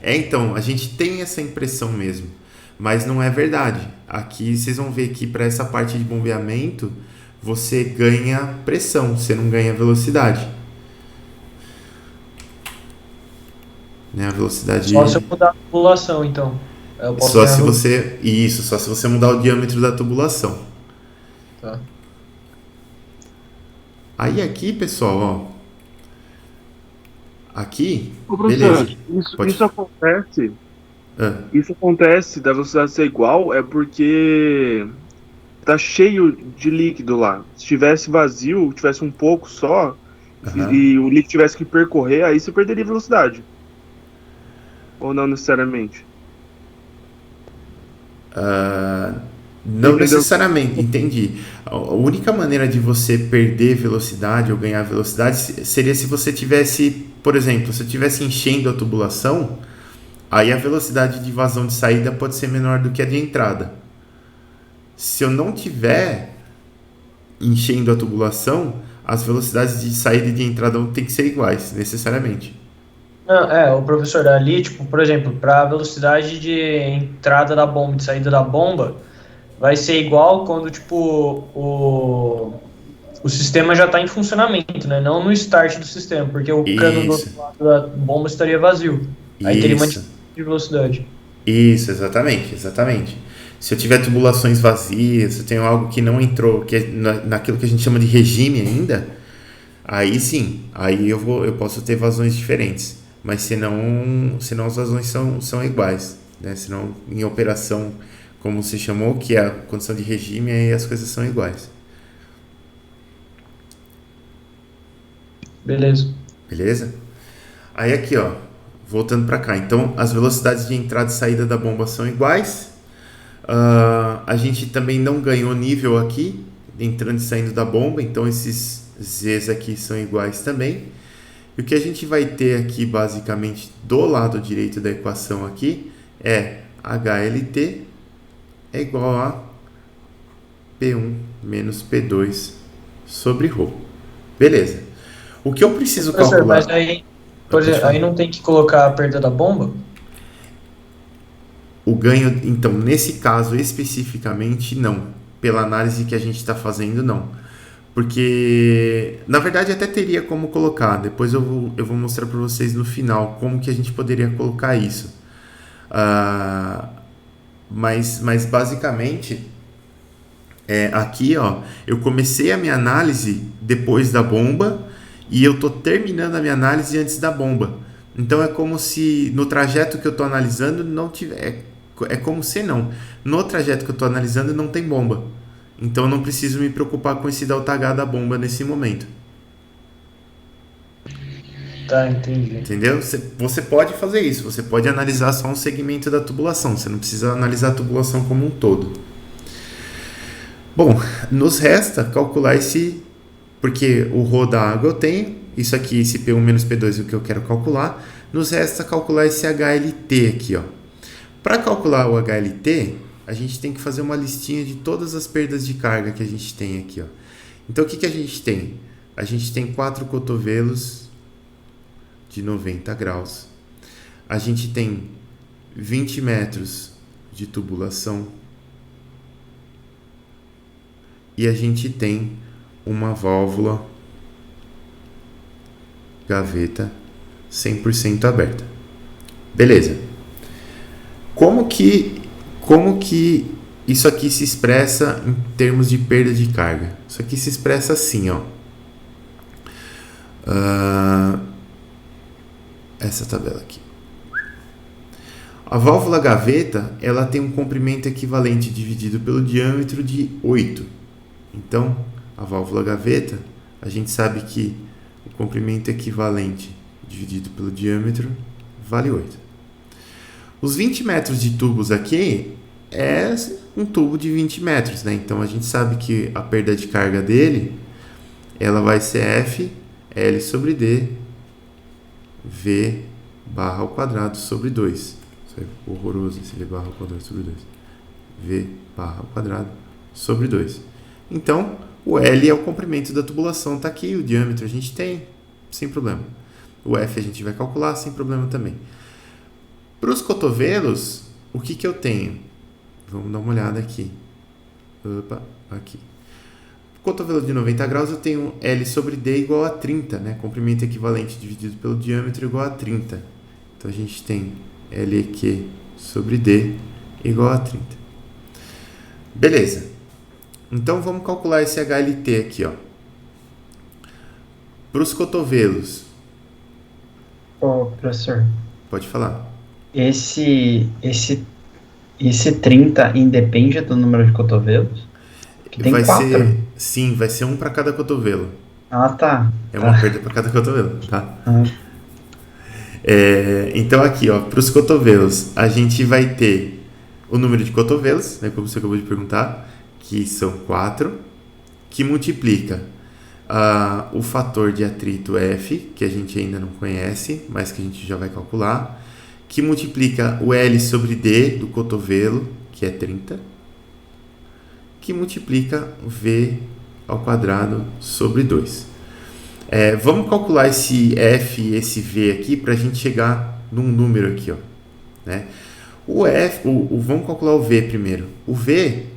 Então, a gente tem essa impressão mesmo, mas não é verdade. Aqui vocês vão ver que para essa parte de bombeamento, você ganha pressão, você não ganha velocidade. Né? A velocidade... Só se eu mudar a tubulação, então. Eu posso Só ganhar se no- você... Isso, só se você mudar o diâmetro da tubulação. Tá. Aí aqui, pessoal, ó, Aqui, Ô, professor, beleza. isso acontece da velocidade ser igual é porque tá cheio de líquido lá. Se tivesse vazio, tivesse um pouco só, Aham. e o líquido tivesse que percorrer, aí você perderia velocidade. Ou não necessariamente. Não Entendeu? necessariamente, entendi. A única maneira de você perder velocidade ou ganhar velocidade seria se você tivesse, por exemplo, se eu estivesse enchendo a tubulação, aí a velocidade de vazão de saída pode ser menor do que a de entrada. Se eu não tiver enchendo a tubulação, as velocidades de saída e de entrada têm que ser iguais, necessariamente. Não, o professor, ali, tipo, por exemplo, para a velocidade de entrada da bomba e de saída da bomba, vai ser igual quando, tipo, o sistema já está em funcionamento, né? Não no start do sistema, porque o cano do Isso, outro lado da bomba estaria vazio. Aí teria uma isso. diferença de velocidade. Isso, exatamente, exatamente. Se eu tiver tubulações vazias, se eu tenho algo que não entrou, que é naquilo que a gente chama de regime ainda, aí sim, aí eu posso ter vazões diferentes. Mas senão as vazões são iguais, né? Senão em operação, como você chamou, que é a condição de regime, aí as coisas são iguais. Beleza. Beleza? Aí aqui, ó, voltando para cá. Então, as velocidades de entrada e saída da bomba são iguais. A gente também não ganhou nível aqui, entrando e saindo da bomba, então esses Z's aqui são iguais também. E o que a gente vai ter aqui, basicamente, do lado direito da equação aqui, é HLT é igual a P1 menos P2 sobre ρ. Beleza. O que eu preciso Professor, calcular... mas aí, por exemplo, falar. aí não tem que colocar a perda da bomba? O ganho, então, nesse caso especificamente, não. Pela análise que a gente está fazendo, não. Porque, na verdade, até teria como colocar. Depois eu vou mostrar para vocês no final como que a gente poderia colocar isso. Mas basicamente, aqui, ó, eu comecei a minha análise depois da bomba e eu tô terminando a minha análise antes da bomba. Então é como se no trajeto que eu tô analisando não tiver... É como se não. No trajeto que eu tô analisando não tem bomba. Então eu não preciso me preocupar com esse ΔH da bomba nesse momento. Tá, entendi. Entendeu? Você pode fazer isso. Você pode analisar só um segmento da tubulação. Você não precisa analisar a tubulação como um todo. Bom, nos resta calcular esse... Porque o ρ da água eu tenho. Isso aqui, esse P1 menos P2 é o que eu quero calcular. Nos resta calcular esse HLT aqui, ó. Para calcular o HLT, a gente tem que fazer uma listinha de todas as perdas de carga que a gente tem aqui, ó. Então, o que a gente tem? A gente tem 4 cotovelos de 90 graus. A gente tem 20 metros de tubulação. E a gente tem uma válvula gaveta 100% aberta. Beleza. Como que isso aqui se expressa em termos de perda de carga? Isso aqui se expressa assim, ó. Essa tabela aqui. A válvula gaveta, ela tem um comprimento equivalente dividido pelo diâmetro de 8. Então, a válvula gaveta, a gente sabe que o comprimento equivalente dividido pelo diâmetro vale 8. Os 20 metros de tubos aqui é um tubo de 20 metros, né? Então a gente sabe que a perda de carga dele, ela vai ser F L sobre D V barra ao quadrado sobre 2. Isso é horroroso esse V barra ao quadrado sobre 2. V barra ao quadrado sobre 2. Então, o L é o comprimento da tubulação, está aqui, o diâmetro a gente tem, sem problema. O F a gente vai calcular, sem problema também. Para os cotovelos, o que eu tenho? Vamos dar uma olhada aqui. Opa, aqui. Cotovelo de 90 graus eu tenho L sobre D igual a 30, né? Comprimento equivalente dividido pelo diâmetro igual a 30. Então a gente tem LEQ sobre D igual a 30. Beleza. Então vamos calcular esse HLT aqui, ó. Para os cotovelos, Ô, professor, Pode falar. esse 30 independe do número de cotovelos? Que tem Vai 4. ser, sim, vai ser um para cada cotovelo. Ah, tá. É uma perda para cada cotovelo, tá? Ah, Então aqui, ó, para os cotovelos, a gente vai ter o número de cotovelos, né, como você acabou de perguntar, que são 4, que multiplica o fator de atrito F, que a gente ainda não conhece, mas que a gente já vai calcular, que multiplica o L sobre D do cotovelo, que é 30, que multiplica o V ao quadrado sobre 2. Vamos calcular esse F e esse V aqui para a gente chegar num número aqui, ó, né? Vamos calcular o V primeiro. O V,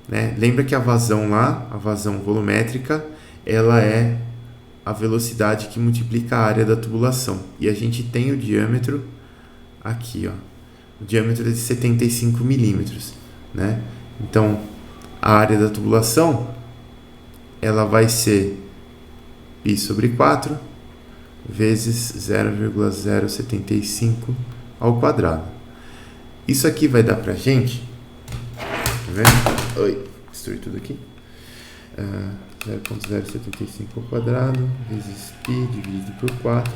né, lembra que a vazão lá, a vazão volumétrica, ela é a velocidade que multiplica a área da tubulação. E a gente tem o diâmetro aqui, ó. O diâmetro é de 75 milímetros, né? Então, a área da tubulação, ela vai ser π sobre 4 vezes 0,075 ao quadrado. Isso aqui vai dar pra gente, tá vendo? Oi, destruí tudo aqui. 0,075 ao quadrado vezes π dividido por 4.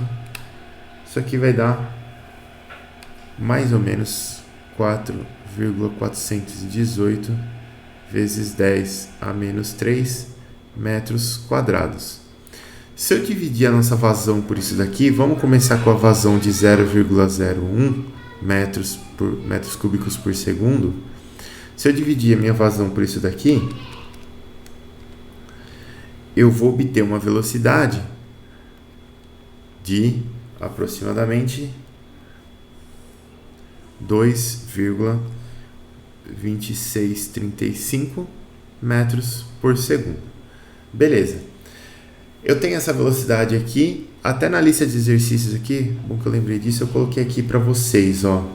Isso aqui vai dar mais ou menos 4,418 vezes 10 a menos 3 metros quadrados. Se eu dividir a nossa vazão por isso daqui, vamos começar com a vazão de 0,01 metros cúbicos por segundo. Se eu dividir a minha vazão por isso daqui, eu vou obter uma velocidade de aproximadamente 2,2635 metros por segundo. Beleza. Eu tenho essa velocidade aqui, até na lista de exercícios aqui, bom que eu lembrei disso, eu coloquei aqui para vocês, ó.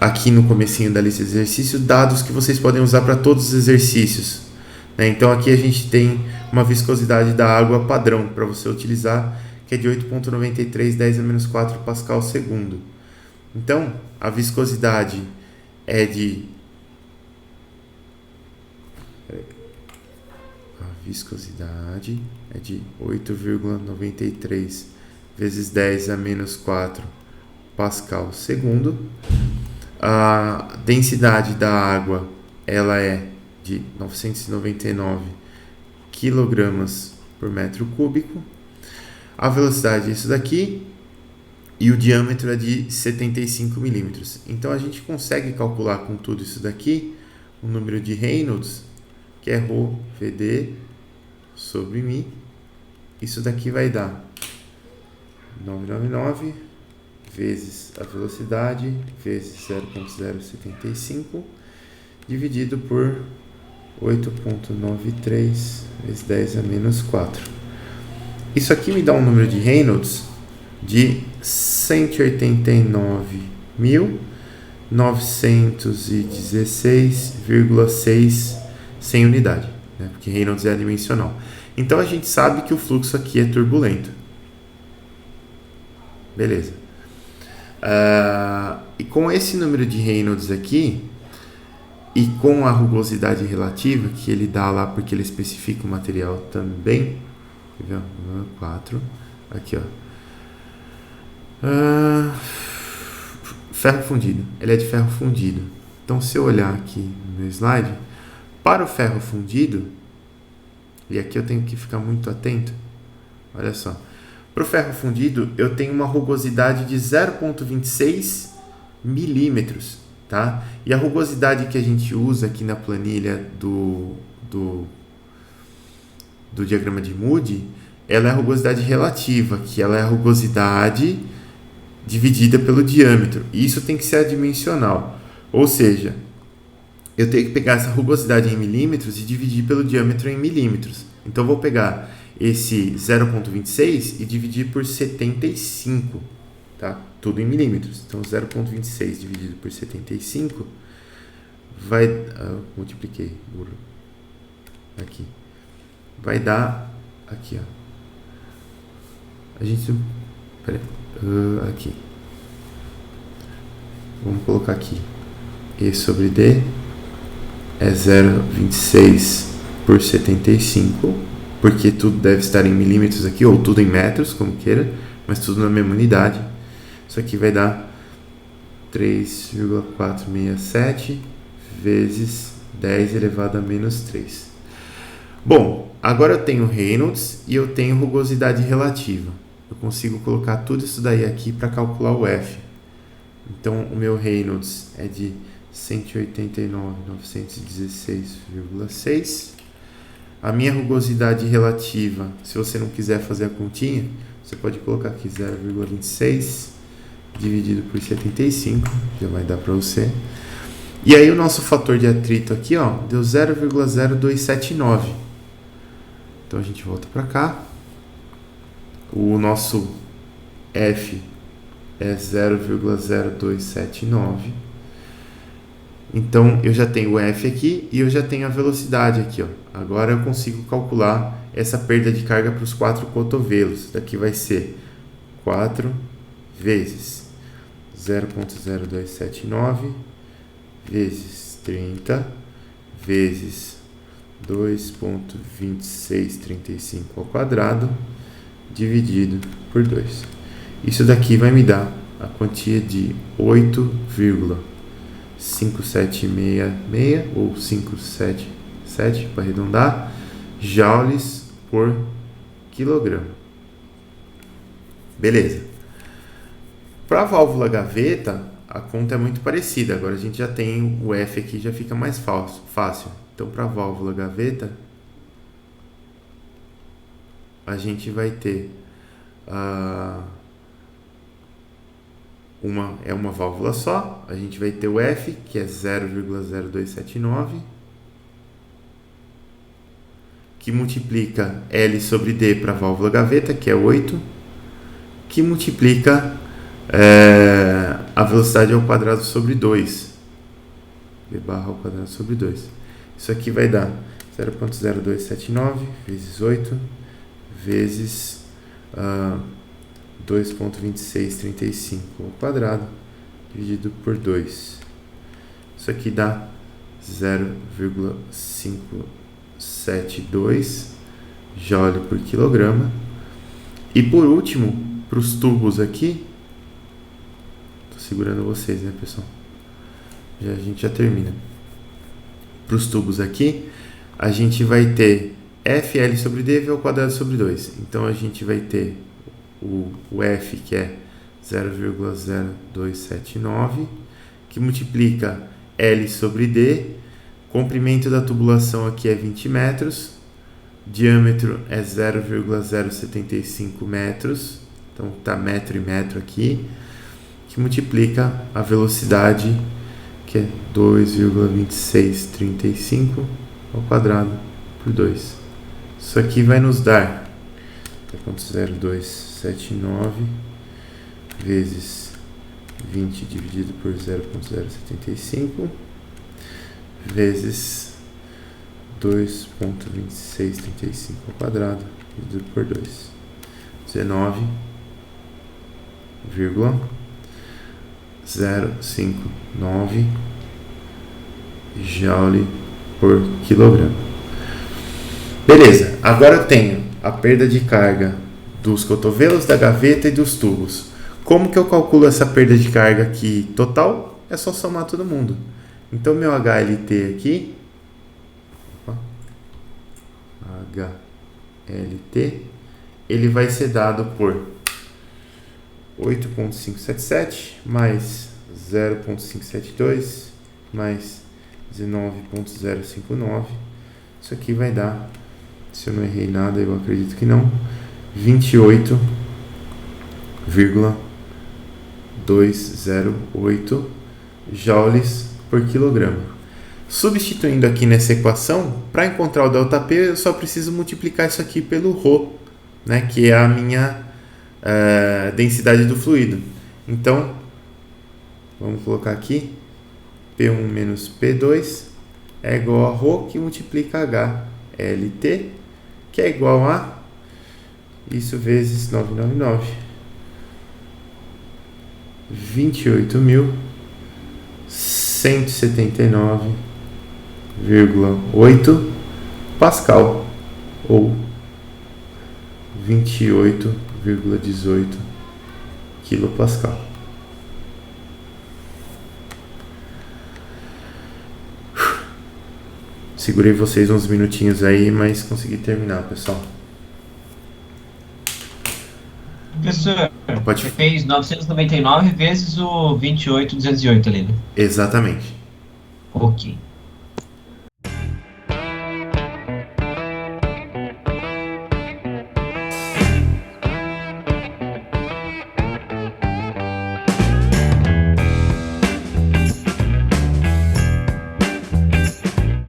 Aqui no comecinho da lista de exercícios, dados que vocês podem usar para todos os exercícios, né? Então aqui a gente tem uma viscosidade da água padrão para você utilizar, que é de 8,93 10 a menos 4 pascal segundo. Então a viscosidade é de 8,93 vezes 10 a menos 4 pascal segundo. A densidade da água, ela é de 999 kg por metro cúbico. A velocidade é isso daqui e o diâmetro é de 75 milímetros. Então a gente consegue calcular com tudo isso daqui o número de Reynolds, que é ρ VD sobre μ. Isso daqui vai dar 999 vezes a velocidade vezes 0,075 dividido por 8,93 vezes 10 a menos 4. Isso aqui me dá um número de Reynolds de 189.916,6 sem unidade, né? Porque Reynolds é adimensional. Então a gente sabe que o fluxo aqui é turbulento. Beleza. E com esse número de Reynolds aqui e com a rugosidade relativa que ele dá lá, porque ele especifica o material também, 4, aqui ó, ferro fundido, ele é de ferro fundido. Então se eu olhar aqui no meu slide, para o ferro fundido, e aqui eu tenho que ficar muito atento, olha só, para o ferro fundido eu tenho uma rugosidade de 0,26 milímetros, tá? E a rugosidade que a gente usa aqui na planilha do diagrama de Moody, ela é a rugosidade relativa, que ela é a rugosidade dividida pelo diâmetro. E isso tem que ser adimensional. Ou seja, eu tenho que pegar essa rugosidade em milímetros e dividir pelo diâmetro em milímetros. Então, eu vou pegar esse 0,26 e dividir por 75, tá? Tudo em milímetros. Então, 0,26 dividido por 75 vai... multipliquei, burro. Aqui. Vai dar... Aqui, ó. A gente... Pera aí. Aqui. Vamos colocar aqui. E sobre D é 0,26 por 75, porque tudo deve estar em milímetros aqui, ou tudo em metros, como queira, mas tudo na mesma unidade. Isso aqui vai dar 3,467 vezes 10 elevado a menos 3. Bom, agora eu tenho Reynolds e eu tenho rugosidade relativa. Eu consigo colocar tudo isso daí aqui para calcular o F. Então, o meu Reynolds é de 189.916,6. A minha rugosidade relativa, se você não quiser fazer a continha, você pode colocar aqui 0,26 dividido por 75, já vai dar para você. E aí o nosso fator de atrito aqui, ó, deu 0,0279. Então a gente volta para cá. O nosso F é 0,0279. Então eu já tenho o F aqui e eu já tenho a velocidade aqui, ó. Agora eu consigo calcular essa perda de carga para os 4 cotovelos. Daqui vai ser 4 vezes 0,0279 vezes 30 vezes 2,2635 ao quadrado dividido por 2. Isso daqui vai me dar a quantia de 8,5766 ou 577 para arredondar joules por quilograma. Beleza. Para a válvula gaveta, a conta é muito parecida. Agora a gente já tem o F aqui, já fica mais fácil. Então, para a válvula gaveta, a gente vai ter uma válvula só. A gente vai ter o F, que é 0,0279, que multiplica L sobre D para a válvula gaveta, que é 8, que multiplica a velocidade ao quadrado sobre 2. V barra ao quadrado sobre 2. Isso aqui vai dar 0,0279 vezes 8 vezes 2,2635 ao quadrado dividido por 2. Isso aqui dá 0,572 joule por quilograma. E por último, para os tubos aqui, estou segurando vocês, né, pessoal? A gente já termina. Para os tubos aqui, a gente vai ter FL sobre DV ao quadrado sobre 2. Então a gente vai ter o F, que é 0,0279, que multiplica L sobre D. Comprimento da tubulação aqui é 20 metros. Diâmetro é 0,075 metros. Então tá metro e metro aqui. Que multiplica a velocidade, que é 2,2635 ao quadrado por 2. Isso aqui vai nos dar 0,0279 vezes 20 dividido por 0,075 vezes 2,2635 ao quadrado dividido por 2. 19,059 joule por quilograma. Beleza, agora eu tenho a perda de carga dos cotovelos, da gaveta e dos tubos. Como que eu calculo essa perda de carga aqui total? É só somar todo mundo. Então meu HLT aqui, HLT, ele vai ser dado por 8,577 mais 0,572 mais 19,059. Isso aqui vai dar, se eu não errei nada, eu acredito que não, 28,208 joules por quilograma. Substituindo aqui nessa equação, para encontrar o ΔP, eu só preciso multiplicar isso aqui pelo ρ, né, que é a minha densidade do fluido. Então, vamos colocar aqui, P1 menos P2 é igual a ρ, que multiplica HLT, que é igual a Isso vezes 999. 28.179,8 Pascal, ou 28,18 quilopascal. Segurei vocês uns minutinhos aí, mas consegui terminar, pessoal. Professor, Pode. você fez 999 vezes o 28.208 ali, né? Exatamente. Ok.